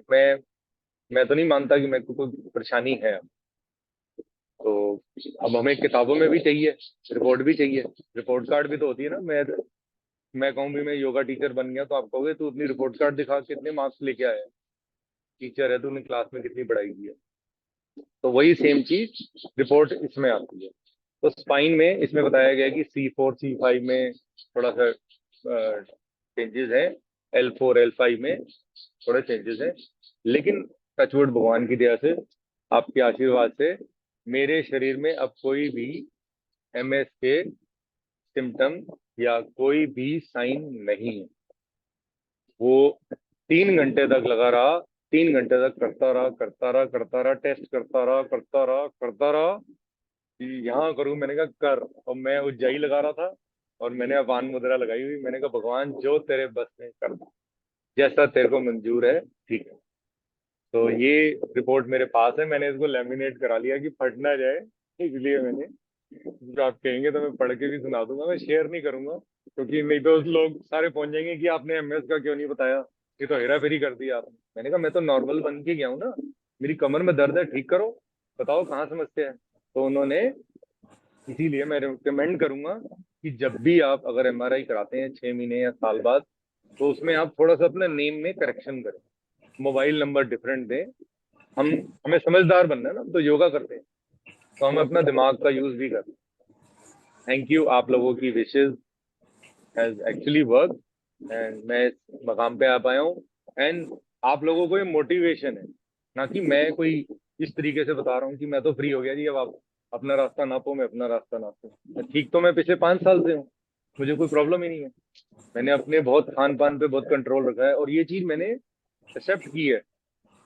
मैं तो नहीं मानता कि मेरे को कोई परेशानी है। तो अब हमें किताबों में भी चाहिए, रिपोर्ट भी चाहिए, रिपोर्ट कार्ड भी तो होती है ना। मैं कहूँ भी मैं योगा टीचर बन गया तो आप कहोगे तू अपनी रिपोर्ट कार्ड दिखा, कितने मार्क्स लेके आया है, टीचर है तूने क्लास में कितनी पढ़ाई की है। तो वही सेम चीज रिपोर्ट इसमें आती है। तो स्पाइन में इसमें बताया गया है कि C4 C5 में थोड़ा सा चेंजेस है, L4 L5 में थोड़े चेंजेस है, लेकिन टचवुड भगवान की दया से, आपके आशीर्वाद से मेरे शरीर में अब कोई भी MS के सिम्टम या कोई भी साइन नहीं है। वो 3 घंटे तक लगा रहा, 3 घंटे तक करता रहा करता रहा करता रहा, टेस्ट करता रहा करता रहा करता रहा कि यहाँ करूं। मैंने कहा कर, और मैं उज्जाई लगा रहा था और मैंने अपान मुद्रा लगाई हुई। मैंने कहा भगवान जो तेरे बस में कर, जैसा तेरे को मंजूर है ठीक है। तो ये रिपोर्ट मेरे पास है, मैंने इसको लेमिनेट करा लिया कि फट ना जाए, इसलिए मैंने, जो आप कहेंगे तो मैं पढ़ के भी सुना दूंगा, मैं शेयर नहीं करूंगा क्योंकि नहीं तो लोग सारे पहुंच जाएंगे कि आपने MS का क्यों नहीं बताया, ये तो हेरा फेरी कर दिया आपने। मैंने कहा मैं तो नॉर्मल बन के गया हूँ ना, मेरी कमर में दर्द है, ठीक करो, बताओ कहाँ समस्या है। तो उन्होंने, इसीलिए मैं रिकमेंड करूंगा कि जब भी आप अगर MRI कराते हैं 6 महीने या साल बाद, तो उसमें आप थोड़ा सा अपने नेम में करेक्शन करें, मोबाइल नंबर डिफरेंट दें। हम हमें समझदार बनना है ना, हम तो योगा करते हैं, तो हम अपना दिमाग का यूज भी करें। थैंक यू, आप लोगों की wishes has actually work, and मैं इस मकाम पे आ पाया हूँ। एंड आप लोगों को ये मोटिवेशन है, ना कि मैं कोई इस तरीके से बता रहा हूँ कि मैं तो फ्री हो गया जी, अब आप अपना रास्ता नापो, मैं अपना रास्ता नापू। ठीक तो मैं पिछले 5 साल से हूँ, मुझे कोई प्रॉब्लम ही नहीं है। मैंने अपने बहुत खान पान पे बहुत कंट्रोल रखा है, और ये चीज मैंने एक्सेप्ट की है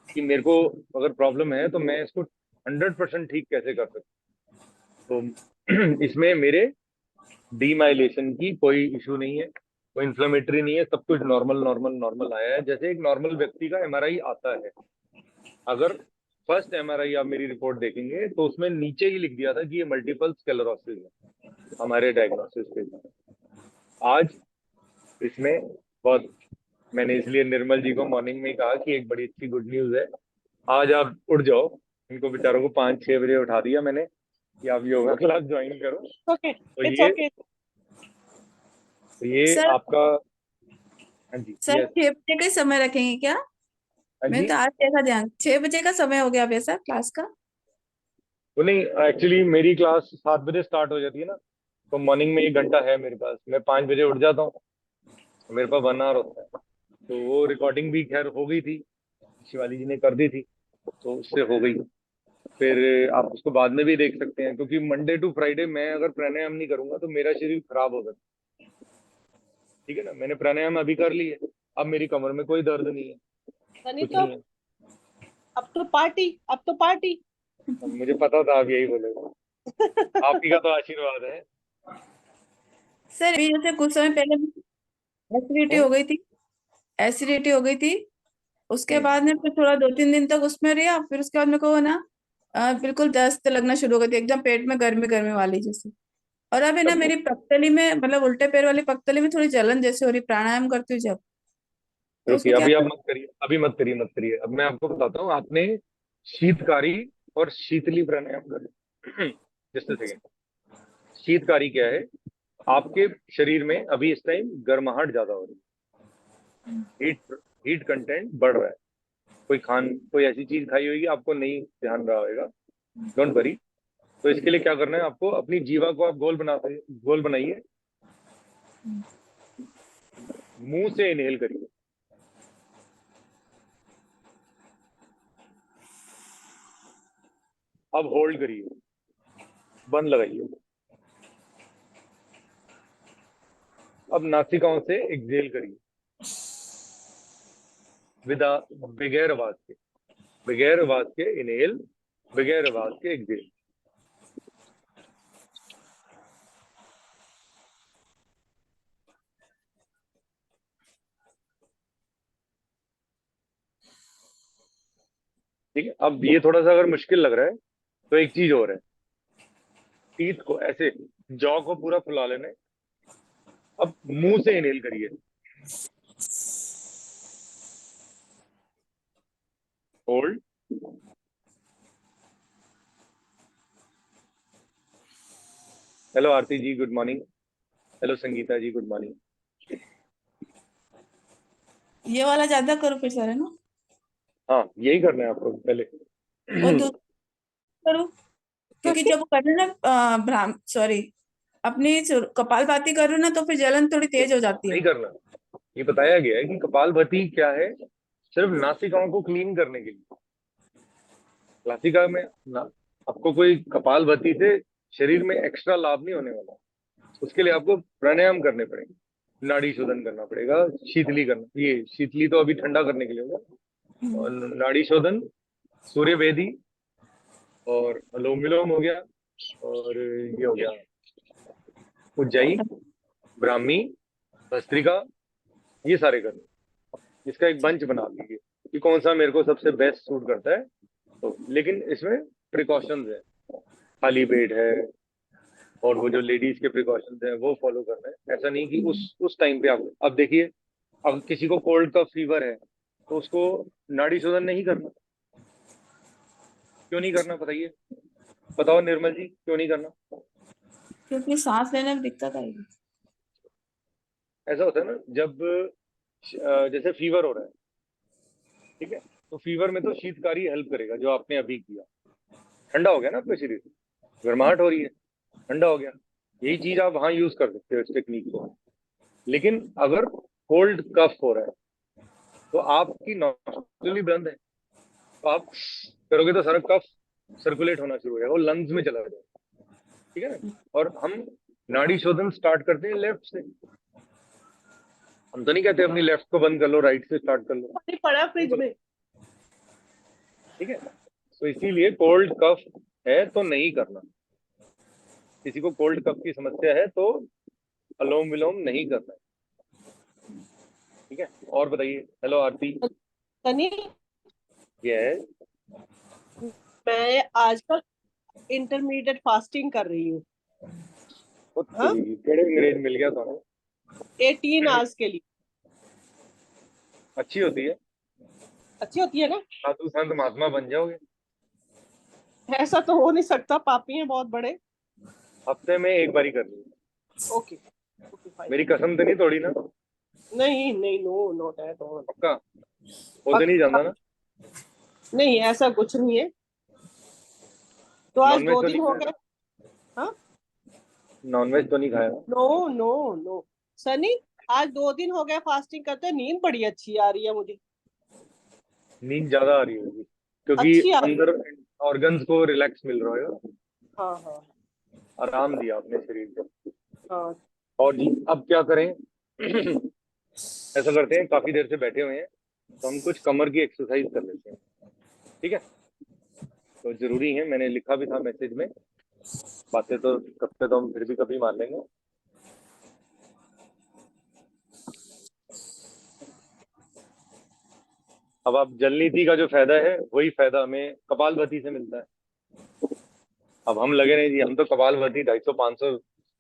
कि मेरे को अगर प्रॉब्लम है तो मैं इसको 100% ठीक कैसे कर सकता हूँ। तो इसमें मेरे डीमाइलेशन की कोई इशू नहीं है, कोई इन्फ्लेमेटरी नहीं है, सब कुछ नॉर्मल नॉर्मल नॉर्मल आया है, जैसे एक नॉर्मल व्यक्ति का MRI आता है। अगर फर्स्ट MRI आप मेरी रिपोर्ट देखेंगे तो उसमें नीचे ही लिख दिया था कि ये मल्टीपल स्क्लेरोसिस है हमारे डायग्नोसिस पे। आज इसमें बहुत, मैंने इसलिए निर्मल जी को मॉर्निंग में ही कहा कि एक बड़ी अच्छी गुड न्यूज है, आज आप उठ जाओ। इनको बेचारों को 5-6 बजे उठा दिया मैंने कि आप योगा क्लास ज्वाइन करो। ओके, तो इट्स ये ओके। सर आपका, हाँ जी, सर यस, 6 बजे का ही समय रखेंगे क्या? हाँ मैंने जी। तो आज देखा ध्यान 6 बजे का समय हो गया वैसा क्लास का। वो नहीं, एक्चुअली मेरी क्लास 7 बजे स्टार्ट हो जाती है ना, तो मॉर्निंग में 1 घंटा है मेरे पास, मैं 5 बजे उठ जाता हूँ, मेरे पास 1 आवर होता है। तो वो रिकॉर्डिंग भी खैर हो गई थी, शिवाली जी ने कर दी थी, तो उससे हो गई। फिर आप उसको बाद में भी देख सकते हैं, क्योंकि मंडे टू फ्राइडे मैं अगर प्राणायाम नहीं करूंगा तो मेरा शरीर खराब हो सकता है। ठीक है ना, मैंने प्राणायाम अभी कर ली है, अब मेरी कमर में कोई दर्द नहीं है, नहीं कुछ तो नहीं है। अब तो पार्टी, अब तो पार्टी। अब मुझे पता था आप यही बोलेगा, आप ही का तो आशीर्वाद है। सर अभी जैसे कुछ समय पहले एसिडिटी हम्म हो गई थी, एसिडिटी हो गई थी। उसके हम्म। बाद में फिर थोड़ा 2-3 दिन तक उसमें रहा, फिर उसके बाद मेरे को ना बिल्कुल दस्त लगना शुरू हो गई थी, एकदम पेट में गर्मी गर्मी वाली जैसे। और अभी ना अब मेरी पगतली में, मतलब उल्टे पैर वाली पगतली में थोड़ी जलन जैसे हो रही, प्राणायाम करती हूँ जब। तो रुकिए, उसको क्या अभी आप कर। मत करिए, अभी मत करिए, मत करिए, अब मैं आपको बताता हूँ। आपने शीतकारी और शीतली प्राणायाम करें। Just second. शीतकारी क्या है? आपके शरीर में अभी इस टाइम गर्माहट ज्यादा हो रही है, हीट हीट कंटेंट बढ़ रहा है। कोई ऐसी चीज खाई होगी आपको नहीं ध्यान रहा होगा, डोंट वरी। तो इसके लिए क्या करना है आपको, अपनी जीवा को आप गोल बनाइए, मुंह से इनहेल करिए, अब होल्ड करिए, बंद लगाइए, अब नासिकाओं से एक्सहेल करिए, विदा बगैर आवाज के, बगैर आवाज के इनहेल, बगैर आवाज के एक्सहेल। ठीक है, अब ये थोड़ा सा अगर मुश्किल लग रहा है तो एक चीज और है, टीथ को ऐसे, जॉ को पूरा फुला लेना है, अब मुंह से इनहेल करिए, होल्ड, हेलो आरती जी, गुड मॉर्निंग। हेलो संगीता जी, गुड मॉर्निंग। ये वाला ज्यादा करो फिर सर, है ना? हाँ, यही करना है आपको पहले। और दूसरा करो, क्योंकि जब वो कर रहे हो ना ब्राह्म सॉरी, अपनी कपालभाति कर रहे हो ना, तो फिर जलन थोड़ी तेज हो जाती नहीं है। करना। ये बताया गया है कि कपालभाति क्या है, सिर्फ नासिकाओं को क्लीन करने के लिए। नासिका में ना, आपको कोई कपालभाति से शरीर में एक्स्ट्रा लाभ नहीं होने वाला। उसके लिए आपको प्राणायाम करने पड़ेंगे, नाड़ी शोधन करना पड़ेगा, शीतली करना, ये शीतली तो अभी ठंडा करने के लिए होगा, और नाड़ी शोधन, सूर्य वेदी, और अनुलोम विलोम हो गया, और ये हो गया उज्जाई, ब्राह्मी, भस्त्रिका, ये सारे करने। इसका एक बंच बना लीजिए कि कौन सा मेरे को सबसे बेस्ट सूट करता है। तो लेकिन इसमें प्रिकॉशंस है, खाली पेट है, और वो जो लेडीज के प्रिकॉशंस हैं वो फॉलो करना है। ऐसा नहीं कि उस टाइम पे आप, अब देखिए, अब किसी को कोल्ड का फीवर है तो उसको नाड़ी शोधन नहीं करना। क्यों नहीं करना बताइए? बताओ निर्मल जी, क्यों नहीं करना? क्योंकि सांस लेने में दिक्कत आएगी। ऐसा होता है ना, जब जैसे फीवर हो रहा है, ठीक है, तो फीवर में तो शीतकारी हेल्प करेगा, जो आपने अभी किया। ठंडा हो गया ना आपका शरीर, गर्माहट हो रही है, ठंडा हो गया, यही चीज आप वहां यूज कर सकते हो इस टेक्निक को। लेकिन अगर कोल्ड कफ हो रहा है तो आपकी नॉस्ट्रल बंद है, तो आप करोगे तो सारा कफ सर्कुलेट होना शुरू हो जाएगा, वो लंग्स में चला जाएगा। ठीक है ना? और हम नाड़ी शोधन स्टार्ट करते हैं लेफ्ट से। हम तो नहीं कहते अपनी लेफ्ट को बंद कर लो, राइट से स्टार्ट कर लो। पानी पड़ा नहीं फ्रिज बोल- में। ठीक है, तो इसीलिए कोल्ड कफ है तो नहीं करना। किसी को कोल्ड कफ की समस्या है तो अलोम विलोम नहीं करना है। ठीक है, और बताइए। हेलो आरती। सनी, ये है। मैं आजकल इंटरमीडिएट फास्टिंग कर रही हूँ। खुद हाँ, चली केड़े अंग्रेज मिल गया था। 18 आवर्स के लिए। अच्छी होती है, अच्छी होती है ना? साधु संत महात्मा बन जाओगे। ऐसा तो हो नहीं सकता, पापी हैं बहुत बड़े। हफ्ते में एक बार ही कर ली। Okay, okay fine. मेरी कसम तो नहीं तोड़ी ना? नहीं नहीं, नो नॉट एट ऑल। पक्का? हो तो नहीं जाता ना? नहीं, ऐसा कुछ नहीं है। तो आज नॉनवेज दो तो दिन नहीं हो खाया गए। ना? हाँ, नॉनवेज तो नहीं खाया ना? नो नो नो सनी, आज 2 दिन हो गए फास्टिंग करते, नींद बड़ी अच्छी आ रही है मुझे। नींद ज्यादा आ रही होगी, क्योंकि अच्छी आ रही अंदर ऑर्गन्स को रिलैक्स मिल रहा है, हाँ हाँ आराम दिया अपने शरीर को। हाँ। और जी, अब क्या करें? ऐसा करते हैं, काफी देर से बैठे हुए हैं, तो हम कुछ कमर की एक्सरसाइज कर लेते हैं। ठीक है, तो जरूरी है, मैंने लिखा भी था मैसेज में। बातें तो कब पे तो हम फिर भी कभी मार लेंगे। अब आप जल नीति का जो फायदा है वही फायदा हमें कपालभाति से मिलता है। अब हम लगे नहीं जी, हम तो कपालभाति 250 500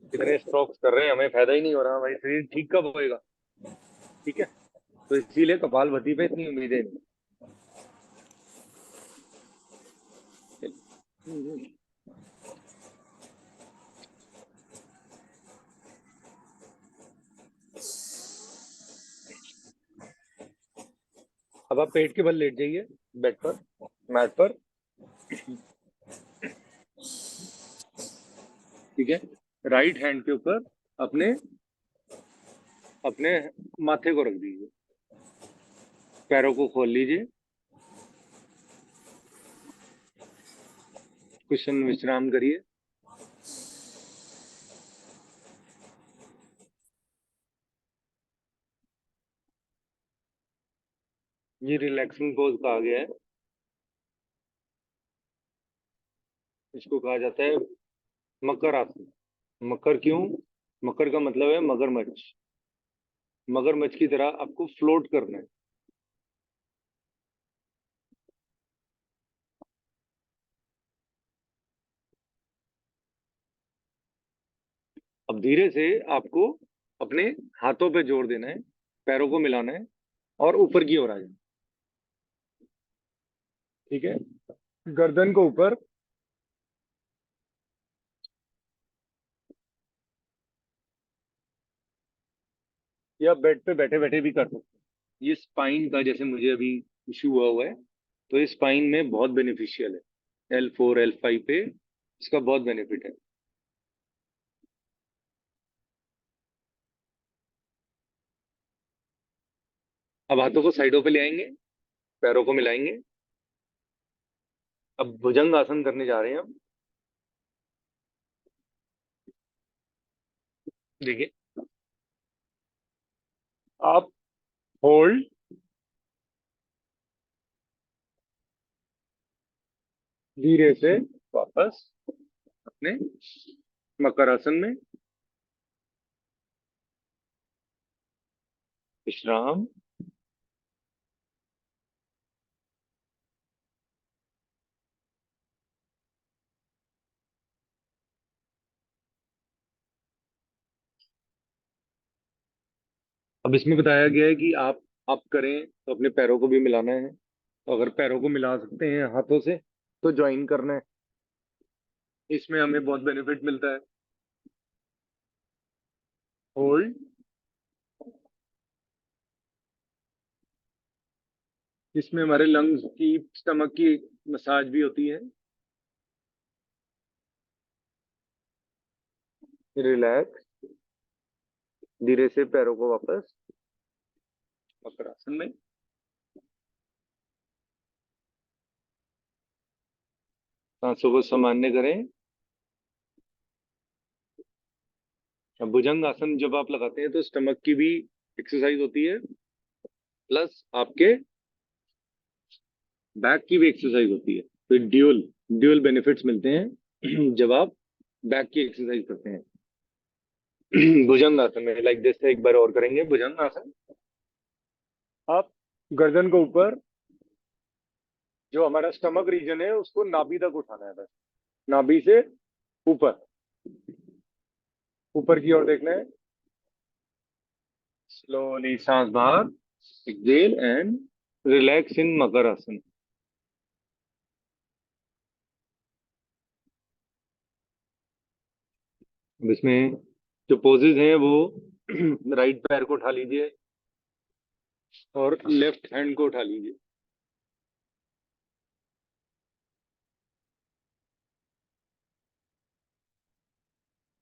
कितने स्ट्रोक्स कर रहे हैं, हमें फायदा ही नहीं हो रहा, भाई शरीर ठीक कब होएगा? ठीक है, तो इसीलिए कपालभाति पे इतनी उम्मीदें नहीं। अब आप पेट के बल लेट जाइए, बेड पर, मैट पर। ठीक है, राइट हैंड के ऊपर अपने अपने माथे को रख दीजिए, पैरों को खोल लीजिए, कुछ विश्राम करिए। ये रिलैक्सिंग पोज कहा गया है, इसको कहा जाता है मकर आसन। मकर क्यों? मकर का मतलब है मगरमच्छ। मगरमच्छ की तरह आपको फ्लोट करना है। अब धीरे से आपको अपने हाथों पे जोर देना है, पैरों को मिलाना है, और ऊपर की ओर आ जाना। ठीक है, गर्दन को ऊपर, या बेड पे बैठे बैठे भी कर सकते हैं। ये स्पाइन का जैसे मुझे अभी इशू हुआ है, तो ये स्पाइन में बहुत बेनिफिशियल है। L4 L5 पे इसका बहुत बेनिफिट है। अब हाथों को साइडों पे ले आएंगे, पैरों को मिलाएंगे। अब भुजंग आसन करने जा रहे हैं हम। देखिए, आप होल्ड, धीरे से वापस अपने मकर आसन में विश्राम। अब इसमें बताया गया है कि आप करें तो अपने पैरों को भी मिलाना है। तो अगर पैरों को मिला सकते हैं हाथों से तो ज्वाइन करना है, इसमें हमें बहुत बेनिफिट मिलता है। होल्ड, इसमें हमारे लंग्स की, स्टमक की मसाज भी होती है। रिलैक्स, धीरे से पैरों को वापस मकर आसन में। सांसों को सामान्य करें। अब भुजंग आसन जब आप लगाते हैं तो स्टमक की भी एक्सरसाइज होती है, प्लस आपके बैक की भी एक्सरसाइज होती है। तो ड्यूल ड्यूल बेनिफिट्स मिलते हैं जब आप बैक की एक्सरसाइज करते हैं भुजंग आसन में। लाइक जैसे एक बार और करेंगे भुजंग आसन। आप गर्दन को ऊपर, जो हमारा स्टमक रीजन है उसको नाभि तक उठाना है, बस नाभि से ऊपर, ऊपर की ओर देखना है। स्लोली सांस बाहर, एक्सेल एंड रिलैक्स इन मकर आसन। अब इसमें जो पोजेज हैं वो राइट पैर को उठा लीजिए और लेफ्ट हैंड को उठा लीजिए।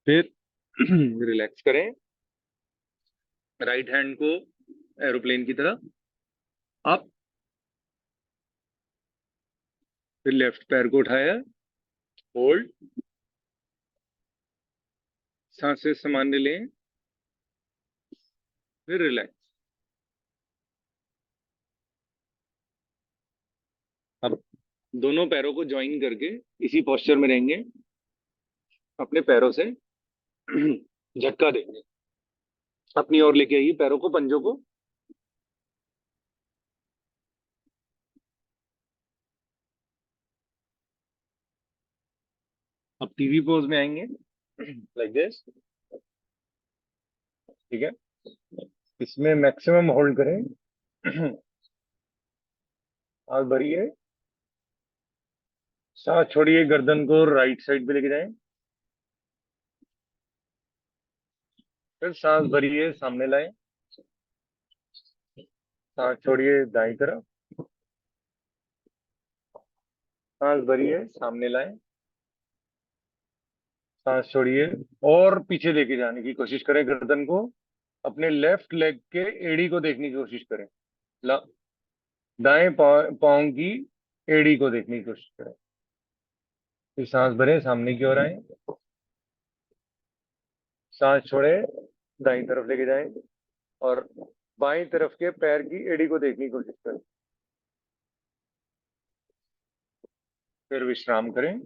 फिर रिलैक्स करें, राइट हैंड को एरोप्लेन की तरह आप, फिर लेफ्ट पैर को उठाया, होल्ड, सांसें सामान्य लें, फिर रिलैक्स। अब दोनों पैरों को ज्वाइन करके इसी पोस्चर में रहेंगे, अपने पैरों से झटका देंगे। अपनी ओर लेके आइए पैरों को, पंजों को। अब टीवी पोज में आएंगे लाइक दिस। ठीक है, इसमें मैक्सिमम होल्ड करें आग भरिए, सांस छोड़िए, गर्दन को राइट साइड पे लेके जाएं, फिर सांस भरिए, सामने लाएं, सांस छोड़िए, दाईं तरफ, सांस भरिए, सामने लाएं, सांस छोड़िए और पीछे लेके जाने की कोशिश करें। गर्दन को अपने लेफ्ट लेग के एड़ी को देखने की कोशिश करें। दाएं पाँव की एड़ी को देखने की कोशिश करें। फिर सांस भरें, सामने की ओर आए, सांस छोड़े, दाईं तरफ लेके जाएं और बाईं तरफ के पैर की एड़ी को देखने की कोशिश करें। फिर विश्राम करें।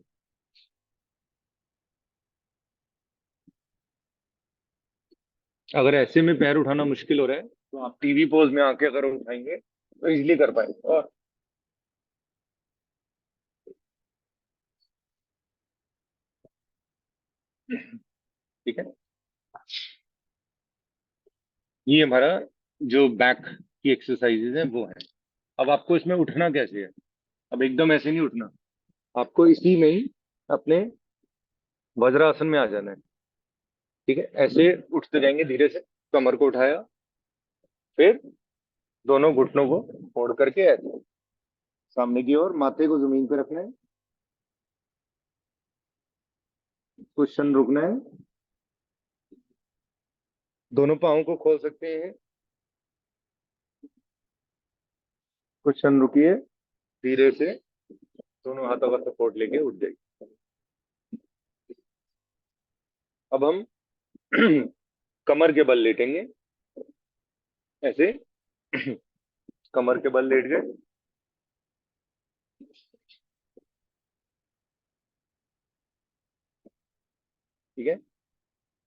अगर ऐसे में पैर उठाना मुश्किल हो रहा है तो आप टीवी पोज में आके अगर उठाएंगे तो इजीली कर पाएंगे। और ठीक है, ये हमारा जो बैक की एक्सरसाइजेज है वो है। अब आपको इसमें उठना कैसे है? अब एकदम ऐसे नहीं उठना, आपको इसी में ही अपने वज्रासन में आ जाना है। ठीक है, ऐसे उठते जाएंगे धीरे से। कमर को उठाया, फिर दोनों घुटनों को फोल्ड करके ऐसे सामने की ओर, माथे को जमीन पे रखना है, कुछ क्षण रुकना है। दोनों पाँव को खोल सकते हैं, कुछ क्षण रुकिए, धीरे से दोनों हाथों का सपोर्ट लेके उठ जाइए। अब हम कमर के बल लेटेंगे ऐसे। कमर के बल लेट गए, ठीक है,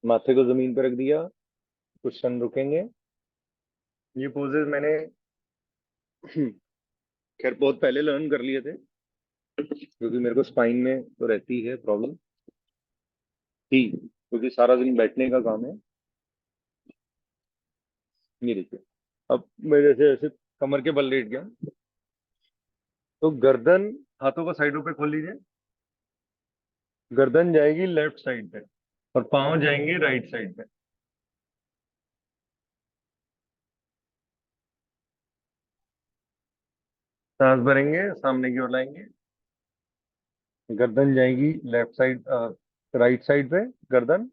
माथे को जमीन पर रख दिया, कुछ क्षण रुकेंगे। ये पोजेस मैंने खैर बहुत पहले लर्न कर लिए थे, क्योंकि मेरे को स्पाइन में तो रहती है प्रॉब्लम थी, क्योंकि सारा दिन बैठने का काम है। ये देखिए, अब मैं जैसे ऐसे कमर के बल लेट गया, तो गर्दन हाथों को साइडों पे खोल लीजिए। गर्दन जाएगी लेफ्ट साइड पे और पाँव जाएंगे राइट साइड पे। सांस भरेंगे, सामने की ओर लाएंगे, गर्दन जाएगी लेफ्ट साइड, राइट साइड पे गर्दन,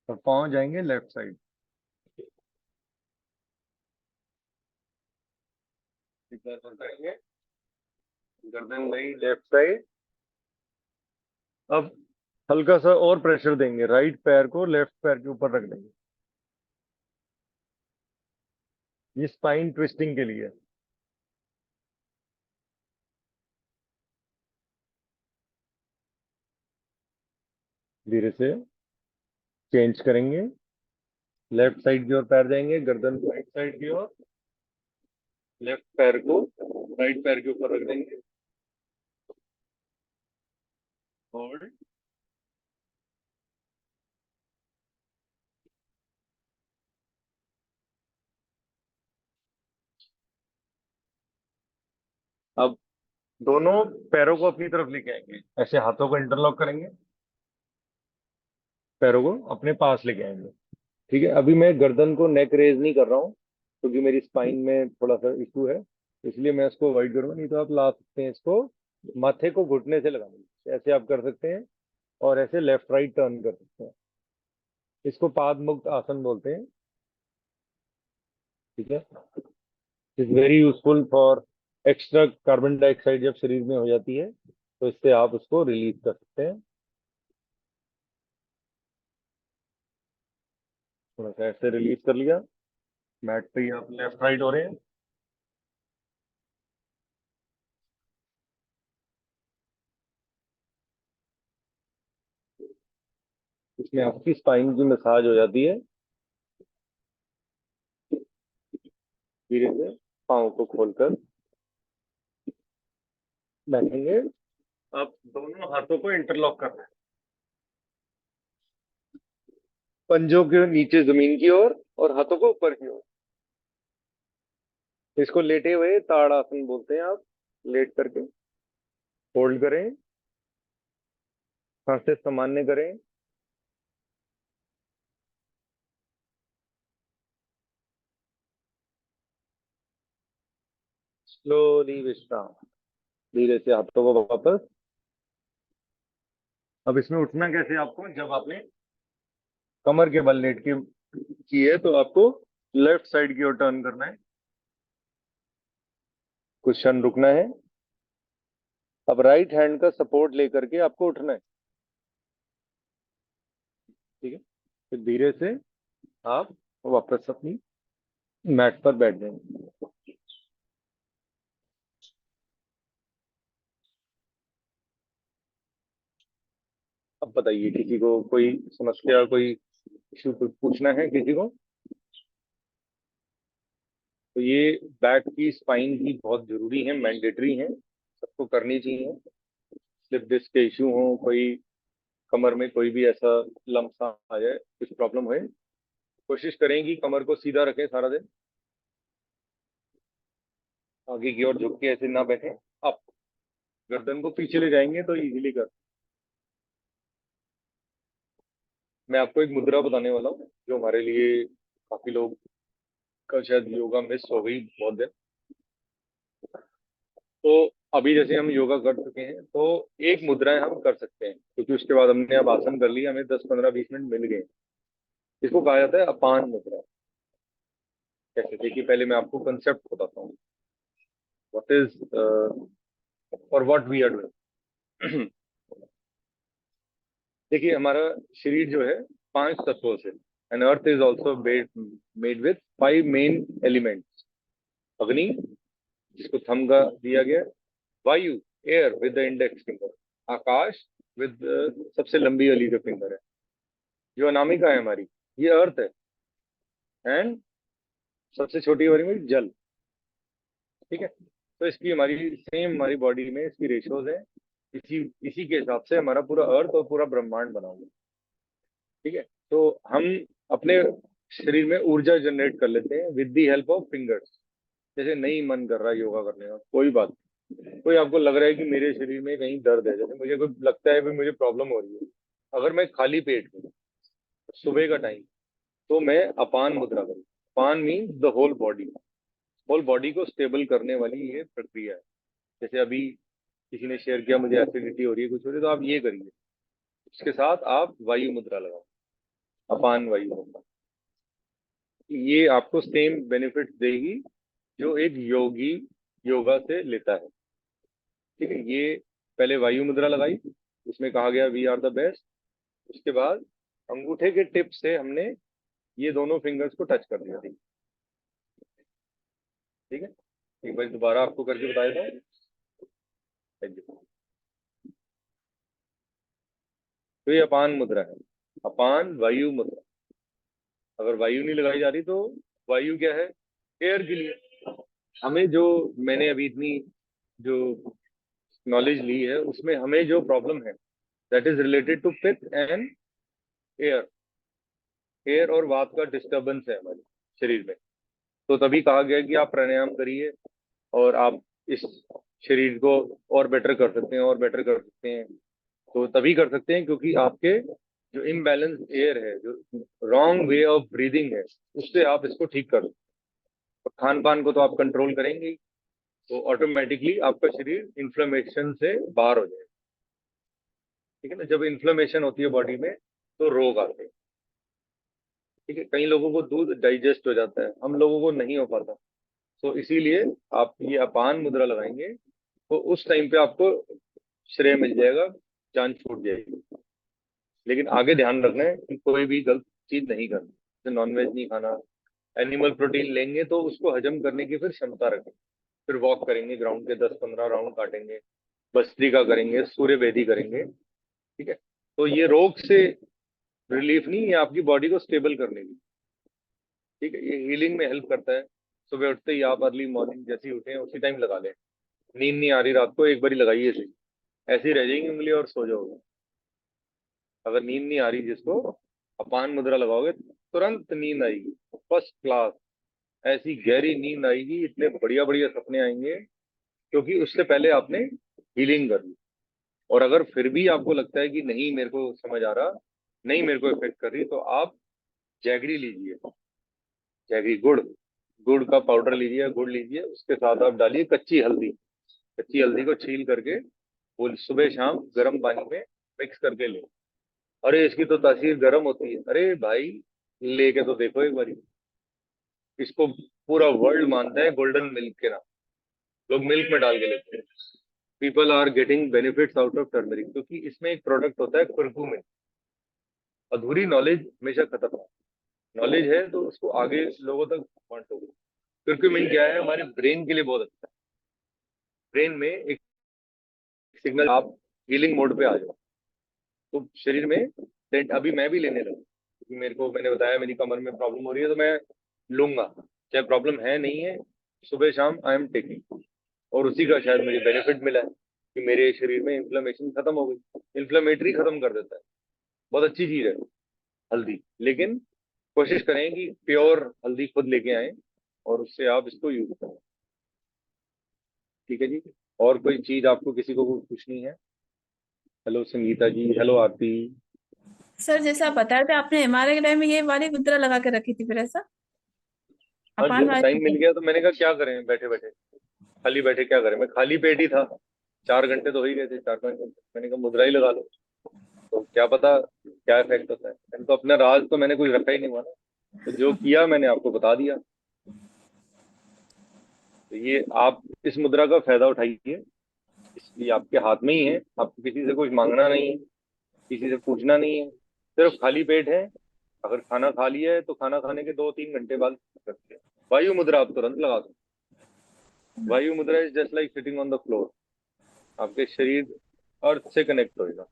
और पाँव जाएंगे लेफ्ट साइड। करेंगे, गर्दन गई लेफ्ट साइड। अब हल्का सा और प्रेशर देंगे, राइट पैर को लेफ्ट पैर के ऊपर रख देंगे। ये स्पाइन ट्विस्टिंग के लिए। धीरे से चेंज करेंगे, लेफ्ट साइड की ओर पैर जाएंगे, गर्दन राइट साइड की ओर, लेफ्ट पैर को राइट पैर के ऊपर रख देंगे, होल्ड। अब दोनों पैरों को अपनी तरफ लेके आएंगे, ऐसे हाथों को इंटरलॉक करेंगे, पैरों को अपने पास लेके आएंगे। ठीक है, अभी मैं गर्दन को नेक रेज नहीं कर रहा हूँ, क्योंकि मेरी स्पाइन में थोड़ा सा इशू है, इसलिए मैं इसको अवॉइड करूंगा। नहीं तो आप ला सकते हैं इसको माथे को घुटने से लगाने, ऐसे आप कर सकते हैं, और ऐसे लेफ्ट राइट टर्न कर सकते हैं। इसको पाद मुक्त आसन बोलते हैं। ठीक है, is very useful for extra carbon dioxide जब शरीर में हो जाती है, तो इससे आप उसको रिलीज कर सकते हैं। थोड़ा सा ऐसे रिलीज कर लिया, मैट पे ही आप लेफ्ट राइट हो रहे हैं। इसमें आपकी स्पाइन की मसाज हो जाती है। धीरे से पाँव को खोलकर बैठेंगे। अब दोनों हाथों को इंटरलॉक करना है, पंजों के नीचे जमीन की ओर और हाथों को ऊपर की ओर। इसको लेटे हुए ताड़ासन बोलते हैं। आप लेट करके होल्ड करें, सांसें सामान्य करें, स्लोली विश्राम। धीरे से हाथों को वापस। अब इसमें उठना कैसे आपको, जब आपने कमर के बल लेट के की है, तो आपको लेफ्ट साइड की ओर टर्न करना है, कुछ क्षण रुकना है। अब राइट हैंड का सपोर्ट लेकर के आपको उठना है। ठीक है, फिर धीरे से आप वापस अपनी मैट पर बैठ जाएंगे। अब बताइए, किसी को कोई समस्या, कोई इशू पूछना है किसी को? तो ये बैक की स्पाइन की बहुत जरूरी है, मैंडेटरी है, सबको करनी चाहिए। स्लिप डिस्क के इशू हो, कोई कमर में कोई भी ऐसा लम्सा आ जाए, कुछ प्रॉब्लम हो, कोशिश करें कि कमर को सीधा रखें सारा दिन, आगे की ओर झुक के ऐसे ना बैठे। आप गर्दन को पीछे ले जाएंगे तो इजीली कर। मैं आपको एक मुद्रा बताने वाला हूँ, जो हमारे लिए काफी लोग का शायद योगा मिस हो गई बहुत दिन। तो अभी जैसे हम योगा कर चुके हैं तो एक मुद्राएं हम कर सकते हैं, क्योंकि उसके बाद हमने अब आसन कर लिया, हमें 10-15-20 मिनट मिल गए। इसको कहा जाता है अपान मुद्रा। कैसे, देखिए पहले मैं आपको कंसेप्ट बताता हूँ, व्हाट इज और व्हाट वी आर डूइंग। देखिए हमारा शरीर जो है 5 तत्वों से, and earth is also made with 5 main elements. अग्नि, जिसको थंब का दिया गया, वायु air with the index finger, Akash with सबसे लंबी वाली जो फिंगर है, जो अनामिका है हमारी, ये अर्थ है, एंड सबसे छोटी वाली में जल। ठीक है, तो इसकी हमारी सेम हमारी बॉडी में इसकी रेशियोज है। इसी इसी के हिसाब से हमारा पूरा अर्थ और पूरा ब्रह्मांड बना हुआ है। ठीक है, तो हम अपने शरीर में ऊर्जा जनरेट कर लेते हैं with the help of fingers. जैसे नहीं मन कर रहा है योगा करने का, कोई बात नहीं। कोई आपको लग रहा है कि मेरे शरीर में कहीं दर्द है, जैसे मुझे कोई लगता है कि मुझे प्रॉब्लम हो रही है, अगर मैं खाली पेट हूँ सुबह का टाइम, तो मैं अपान मुद्रा करूँ। अपान मीन्स द होल बॉडी को स्टेबल करने वाली ये प्रक्रिया है। जैसे अभी किसी ने शेयर किया मुझे एसिडिटी हो रही है, कुछ हो रही है, तो आप ये करिए, उसके साथ आप वायु मुद्रा लगाओ, अपान वायु मुद्रा। ये आपको सेम बेनिफिट देगी जो एक योगी योगा से लेता है। ठीक है, ये पहले वायु मुद्रा लगाई, उसमें कहा गया वी आर द बेस्ट। उसके बाद अंगूठे के टिप से हमने ये दोनों फिंगर्स को टच कर दिया। ठीक है, एक बार दोबारा आपको करके बता देता हूँ। Thank you. तो ये अपान मुद्रा है, अपान वायु मुद्रा। अगर वायु नहीं लगाई जा रही तो वायु क्या है, एयर के लिए। हमें जो, मैंने अभी इतनी जो नॉलेज ली है उसमें हमें जो प्रॉब्लम है दैट इज रिलेटेड टू पित्त एंड एयर। एयर और वात का डिस्टरबेंस है हमारे शरीर में। तो तभी कहा गया कि आप प्राणायाम करिए और आप इस शरीर को और बेटर कर सकते हैं, और बेटर कर सकते हैं। तो तभी कर सकते हैं क्योंकि आपके जो इम्बैलेंस एयर है, जो रॉन्ग वे ऑफ ब्रीदिंग है, उससे आप इसको ठीक कर सकते हैं। और खान पान को तो आप कंट्रोल करेंगे ही, तो ऑटोमेटिकली आपका शरीर इन्फ्लेमेशन से बाहर हो जाएगा। ठीक है ना, जब इन्फ्लेमेशन होती है बॉडी में तो रोग आते हैं। ठीक है, कई लोगों को दूध डाइजेस्ट हो जाता है, हम लोगों को नहीं हो पाता। तो इसीलिए आप ये अपान मुद्रा लगाएंगे तो उस टाइम पे आपको श्रेय मिल जाएगा, जान छूट जाएगी। लेकिन आगे ध्यान रखना है कि कोई भी गलत चीज नहीं करनी, जैसे नॉनवेज नहीं खाना। एनिमल प्रोटीन लेंगे तो उसको हजम करने की फिर क्षमता रखें। फिर वॉक करेंगे, ग्राउंड के 10-15 राउंड काटेंगे, भस्त्रिका करेंगे, सूर्य वेदी करेंगे। ठीक है, तो ये रोग से रिलीफ नहीं, ये आपकी बॉडी को स्टेबल करने की। ठीक है, ये हीलिंग में हेल्प करता है। सुबह उठते ही आप अर्ली मॉर्निंग जैसे ही उठे हैं उसी टाइम लगा लें। नींद नहीं आ रही रात को, एक बारी लगाइए सही, ऐसी रह जाएंगी उंगली और सो जाओगे। अगर नींद नहीं आ रही जिसको, अपान मुद्रा लगाओगे तुरंत नींद आएगी, फर्स्ट क्लास। ऐसी गहरी नींद आएगी, इतने बढ़िया बढ़िया सपने आएंगे, क्योंकि उससे पहले आपने हीलिंग कर ली। और अगर फिर भी आपको लगता है कि नहीं मेरे को समझ आ रहा, नहीं मेरे को इफेक्ट कर रही, तो आप जैगरी लीजिए। जैगरी गुड़, गुड़ का पाउडर लीजिए, गुड़ लीजिए, उसके साथ आप डालिए कच्ची हल्दी। कच्ची हल्दी को छील करके वो सुबह शाम गर्म पानी में मिक्स करके ले। अरे इसकी तो तासीर गर्म होती है, अरे भाई लेके तो देखो एक बारी। इसको पूरा वर्ल्ड मानता है गोल्डन मिल्क के नाम, लोग मिल्क में डाल के लेते हैं। People are getting benefits out of turmeric, क्योंकि इसमें एक प्रोडक्ट होता है कुरकुमिन। अधूरी नॉलेज हमेशा खत्म है, नॉलेज है तो उसको आगे लोगों तक बांटो। कुरकुमिन क्या है, हमारे ब्रेन के लिए बहुत अच्छा है। ब्रेन में एक सिग्नल, आप हीलिंग मोड पे आ जाओ तो शरीर में अभी मैं भी लेने लगा, क्योंकि मेरे को, मैंने बताया मेरी कमर में प्रॉब्लम हो रही है, तो मैं लूंगा, चाहे प्रॉब्लम है नहीं है, सुबह शाम आई एम टेकिंग। और उसी का शायद मुझे बेनिफिट मिला है कि मेरे शरीर में इन्फ्लेमेशन खत्म हो गई। इन्फ्लेमेटरी खत्म कर देता है, बहुत अच्छी चीज है हल्दी। लेकिन कोशिश करें कि प्योर हल्दी खुद लेके आए और उससे आप इसको यूज करें। ठीक है जी, और कोई चीज आपको किसी को पूछनी है? हेलो संगीता जी, हेलो आरती। सर जैसा आप बता रहे थे, आपने एमआरआई के टाइम में ये वाली मुद्रा लगा के रखी थी फिर, ऐसा? और अपान जब वायु टाइम मिल गया तो मैंने कहा क्या करें बैठे बैठे, खाली बैठे क्या करें, मैं खाली पेट ही था, 4 घंटे तो हो ही गए थे, 4-5 घंटे, मैंने कहा मुद्रा ही लगा लो, तो क्या पता क्या इफेक्ट होता है। मैंने तो अपना राज तो मैंने कुछ रखा ही नहीं हुआ ना, तो जो किया मैंने आपको बता दिया। तो ये आप इस मुद्रा का फायदा उठाइए, इसलिए आपके हाथ में ही है, आपको किसी से कुछ मांगना नहीं है, किसी से पूछना नहीं है, सिर्फ खाली पेट है, अगर खाना खा लिया है तो खाना खाने के 2-3 घंटे बाद रखते हैं। वायु मुद्रा आप तुरंत लगा दो। वायु मुद्रा is just like sitting on the floor. आपके शरीर अर्थ से कनेक्ट होएगा,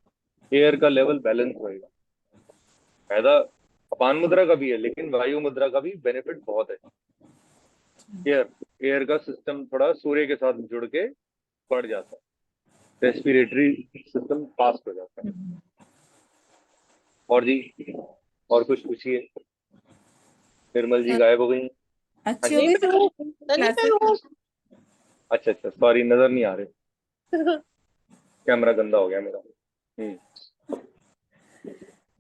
एयर का लेवल बैलेंस होएगा। फायदा अपान मुद्रा का भी है, लेकिन वायु मुद्रा का भी बेनिफिट बहुत है। एयर एयर का सिस्टम थोड़ा सूर्य के साथ जुड़ के बढ़ जाता है, रेस्पिरेटरी सिस्टम फास्ट हो जाता है। और जी, और कुछ पूछिए। निर्मल जी गायब हो गई हैं। अच्छी हाँ हो जी। गई तो नहीं मैं क्लासेस। हूँ। अच्छा अच्छा, सॉरी नजर नहीं आ रहे, कैमरा गंदा हो गया मेरा।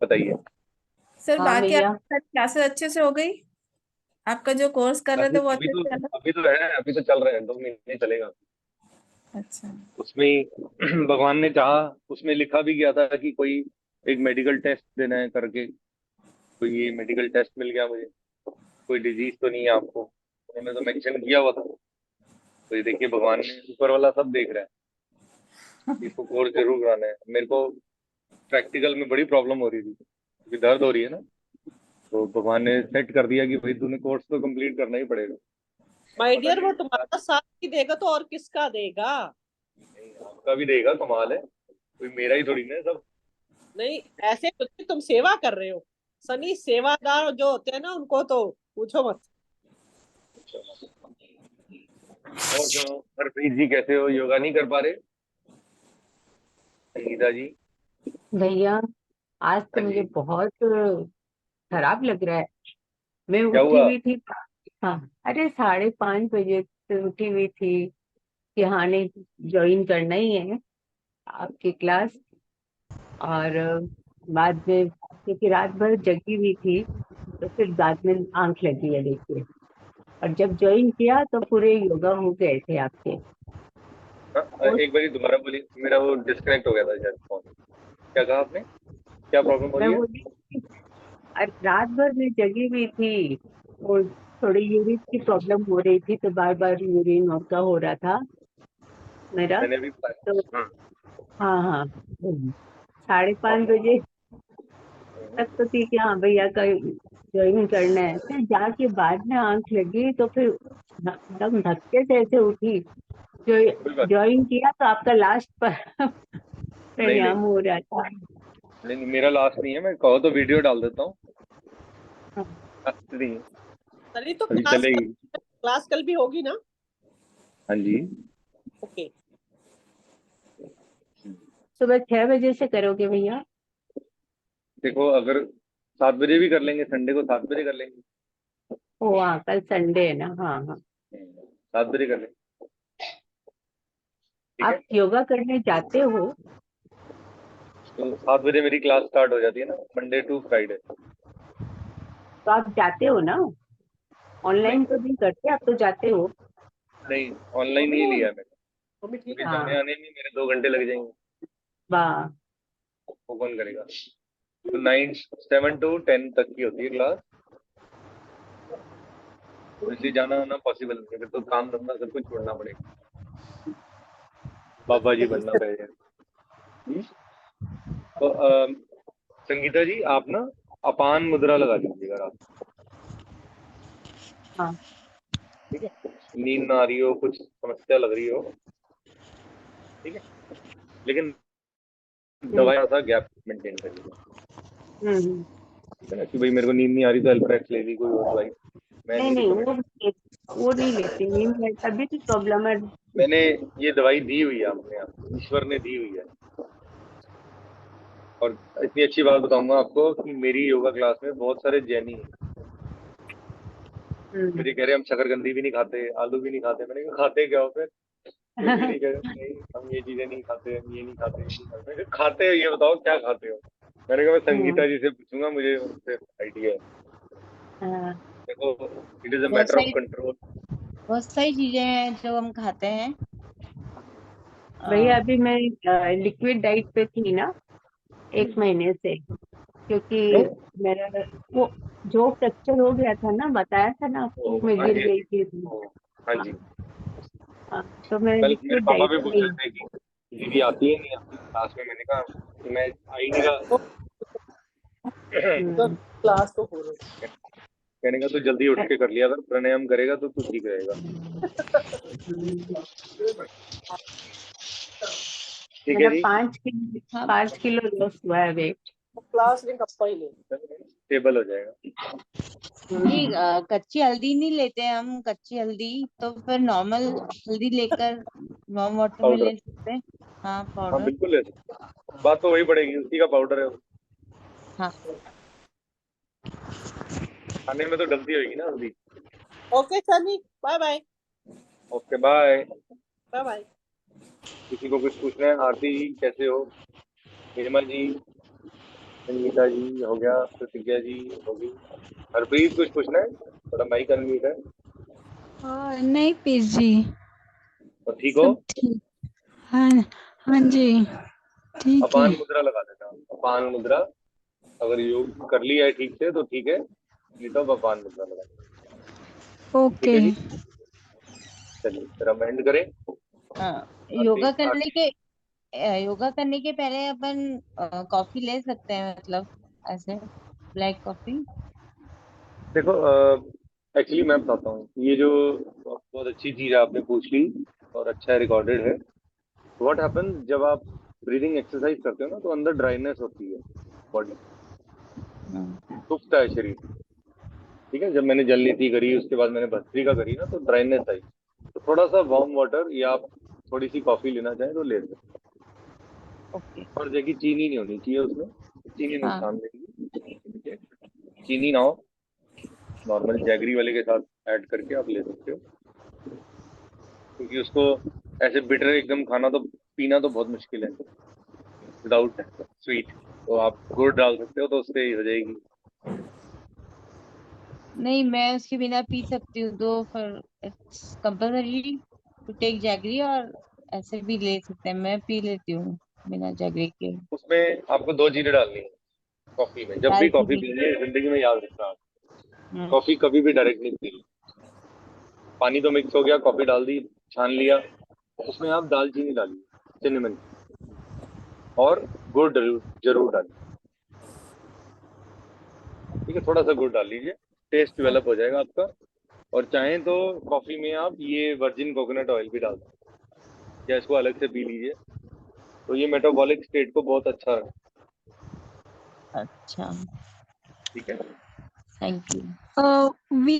बताइए। सर हाँ बाकी भैया। आपकी क्लासेस अच्छे से हो गई? आपका जो कोर्स कर रहे अभी थे वो अभी अच्छे तो से चला? अभी तो है, अभी तो चल रहे हैं, 2 महीने चलेगा। अच्छा। उसमें ही भगवान ने चाहा, उसमें लिखा भी गया था कि कोई एक मेडिकल टेस्ट देना है करके, तो ये मेडिकल टेस्ट मिल गया मुझे, कोई डिजीज तो नहीं है आपको, उन्होंने तो मेंशन किया हुआ था। तो ये देखिए भगवान ने, ऊपर वाला सब देख रहा है, इसको कोर्स जरूर कराना है। मेरे को प्रैक्टिकल में बड़ी प्रॉब्लम हो रही थी, क्योंकि दर्द हो रही है ना, तो भगवान ने सेट कर दिया कि भाई तूने कोर्स तो कंप्लीट करना ही पड़ेगा। माय पता डियर, वो नहीं तुम्हारा साथ ही देगा तो और किसका देगा। नहीं, आपका भी देगा, कमाल है, कोई मेरा ही थोड़ी ना है सब। नहीं ऐसे कुछ नहीं, तुम सेवा कर रहे हो। सनी सेवादार जो होते हैं ना, उनको तो पूछो मत। और सुनो, हरप्रीत जी कैसे हो, योगा नहीं कर पा रहे? संगीता जी। भैया आज तो हाँ मुझे जी। बहुत खराब लग रहा है। मैं क्या उठी हुआ? हुई थी। हाँ, अरे 5:30 बजे से उठी हुई थी कि हाँ नहीं, ज्वाइन करना ही है आपकी क्लास। और बाद में क्योंकि रात भर जगी हुई थी, तो फिर बाद में आंख लगी है देखिए। और जब ज्वाइन किया तो पूरे योगा हो गए थे आपके। हाँ, और एक बार दोबारा बोलिए, मेरा वो डिस्कनेक्ट हो गया था शायद फोन। क्या कहा आपने, क्या प्रॉब्लम हो मैं रही है? बोली रात भर मैं जगी हुई थी, और थोड़ी यूरिन की प्रॉब्लम हो रही थी, तो बार बार यूरिन और का हो रहा था मेरा। मैंने भी तो हाँ। हाँ हाँ, 5:30 बजे तक तो थी कि हाँ भैया का ज्वाइन करना है। फिर जाके बाद में आंख लगी तो फिर एकदम धक्के से ऐसे उठी, जो कोई बात ज्वाइन किया तो आपका लास्ट पर नहीं, प्राणायाम हो रहा था। नहीं नहीं, मेरा लास्ट नहीं है, मैं कहो तो वीडियो डाल देता हूँ। हाँ, नहीं, सनी तो अभी चलेगी। क्लास कल भी होगी ना। हाँ जी। ओके। सुबह 6 बजे से करोगे भैया? देखो, अगर 7 बजे भी कर लेंगे, संडे को 7 बजे कर लेंगे। ओ हाँ, कल संडे है ना। हाँ हाँ। 7 बजे कर लेंगे, ठीक है। आप योगा करने जाते हो? तो 7 बजे मेरी क्लास स्टार्ट हो जाती है ना, मंडे टू फ्राइडे। तो आप जाते हो ना? नहीं ऑनलाइन तो नहीं करते, आप तो जाते हो। नहीं, ऑनलाइन नहीं लिया है मैंने, मम्मी ठीक क्योंकि है। हाँ, जाने आने में मेरे 2 घंटे लग जाएंगे, वाह। वो कौन करेगा। तो 7 to 10 तक की होती है क्लास, तो इसलिए जाना आना पॉसिबल नहीं है, फिर तो काम धंधा सब कुछ छोड़ना पड़ेगा, बाबा जी बनना पड़ेगा। तो संगीता जी आप ना अपान मुद्रा लगा लीजिएगा रात, हाँ। ठीक है। नींद ना आ रही हो, कुछ समस्या लग रही हो, ठीक है, लेकिन हम्म दवाई सा गैप मेंटेन करिएगा, हम्म। ठीक है ना, कि भाई मेरे को नींद नहीं आ रही तो एल्प्रेक्स ले ली, कोई और दवाई मैं नहीं नहीं नहीं, रिकमेंड। वो नहीं लेती नींद में, तभी तो प्रॉब्लम है। मैंने ये दवाई दी हुई है अपने आप, ईश्वर ने दी हुई है। और इतनी अच्छी बात बताऊंगा आपको कि मेरी योगा क्लास में बहुत सारे जैनी हैं, हम्म। मुझे कह रहे हम शकरकंदी भी नहीं खाते, आलू भी नहीं खाते। मैंने कहा खाते क्या हो फिर? तो फिर ये कह रहे नहीं हम ये चीजें नहीं खाते, हम ये नहीं खाते, ये नहीं खाते। मैंने कहा, खाते हो ये बताओ क्या खाते हो? मैंने कहा मैं हाँ संगीता जी से पूछूंगा, मुझे उनसे आइडिया है। हाँ। देखो, इट इज अ बहुत मैटर ऑफ सारी कंट्रोल। बहुत सारी चीजें हैं जो हम खाते हैं। भैया अभी मैं लिक्विड डाइट पे थी ना 1 महीने से, क्योंकि मेरा वो जो फ्रैक्चर हो गया था ना, बताया था ना आपको, मैं हाँ गिर जी, गई थी। हाँ हाँ, जी। हाँ, तो मैं कल मेरे लिक्विड पापा डाइट भी पूछ पे। रहे थे कि दीदी आती है नहीं आती क्लास में। मैंने कहा मैं आ ही नहीं रहा। तो हम्म, क्लास तो हो रही कहने का तो जल्दी उठ के कर लिया, अगर प्राणायाम करेगा तो तू ठीक रहेगा। ठीक है मेरा जी। 5 किलो 5 किलो लॉस हुआ है वेट। तो क्लास लिंक अपा ही ले। स्टेबल हो जाएगा। नहीं, कच्ची हल्दी नहीं लेते हम। कच्ची हल्दी तो फिर नॉर्मल हल्दी लेकर वार्म वाटर में पाउडर, ले सकते हैं। हाँ, हाँ पाउडर। बिल्कुल ले सकते हैं। बात तो वही पड़ेगी, उसी का पाउडर है वो। हाँ, खाने में तो डलती होगी ना हल्दी। Okay Sunny, bye bye. Okay bye. Bye bye. किसी को कुछ पूछना है? आरती जी कैसे हो? हेमा जी, संगीता जी हो गया, प्रतिज्ञा जी होगी। हरप्रीत कुछ पूछना है? थोड़ा माइक अनम्यूट है। नहीं पीस जी, और ठीक हो? सब ठीक। हाँ, हाँ जी, ठीक है। अपान मुद्रा लगा देना, अपान मुद्रा। अगर योग कर लिया है ठीक से तो ठीक है, नहीं तो अब अपान मुद्रा लगा देना। ठीक ओके। है जी, चलिए फिर हम एंड करें। हाँ। आरती, आरती। योगा करने के पहले अपन कॉफी ले सकते हैं, मतलब ऐसे ब्लैक कॉफी। देखो, एक्चुअली मैं बताता हूँ, ये जो बहुत अच्छी चीज है आपने पूछ ली और अच्छा रिकॉर्डेड है। व्हाट हैपन जब आप ब्रीदिंग एक्सरसाइज करते हो ना, तो अंदर ड्राइनेस होती है, बॉडी सूखता है शरीर। ठीक है, जब मैंने जल नीति करी उसके बाद मैंने भस्त्रिका करी ना, तो ड्राइनेस आई। तो थोड़ा सा वार्म वाटर या आप थोड़ी सी कॉफी लेना चाहें तो ले सकते ओके। हैं। और देखिए चीनी नहीं होनी चाहिए उसमें, चीनी हाँ। नुकसान देगी। ठीक है? चीनी ना हो, नॉर्मल जैगरी वाले के साथ ऐड करके आप ले सकते हो, क्योंकि उसको ऐसे बिटर एकदम खाना तो, पीना तो बहुत मुश्किल है विदाउट स्वीट। तो आप गुड़ डाल सकते हो तो उससे ही हो जाएगी। नहीं, मैं उसके बिना पी सकती हूँ, तो फिर it's compulsory to take jaggery, और ऐसे भी ले सकते हैं। मैं पी लेती हूँ बिना जैगरी के। उसमें आपको दो चीजें डालनी है कॉफी में। जब भी कॉफी दालचीनी। पीनी है जिंदगी में, याद रखना आप, हम्म। कॉफी कभी भी डायरेक्ट नहीं पीनी। पानी तो मिक्स हो गया, कॉफी डाल दी, छान लिया, उसमें आप दालचीनी डालिए, सिनेमन, और गुड़ जरूर जरूर डालिए। ठीक है, थोड़ा सा गुड़ डाल लीजिए, टेस्ट डेवलप हो जाएगा आपका। और चाहें तो कॉफी में आप ये वर्जिन कोकोनट ऑयल भी डाल सकते हैं, या इसको अलग से पी लीजिए। तो ये मेटाबॉलिक स्टेट को बहुत अच्छा है। अच्छा, ठीक है। Thank you. वी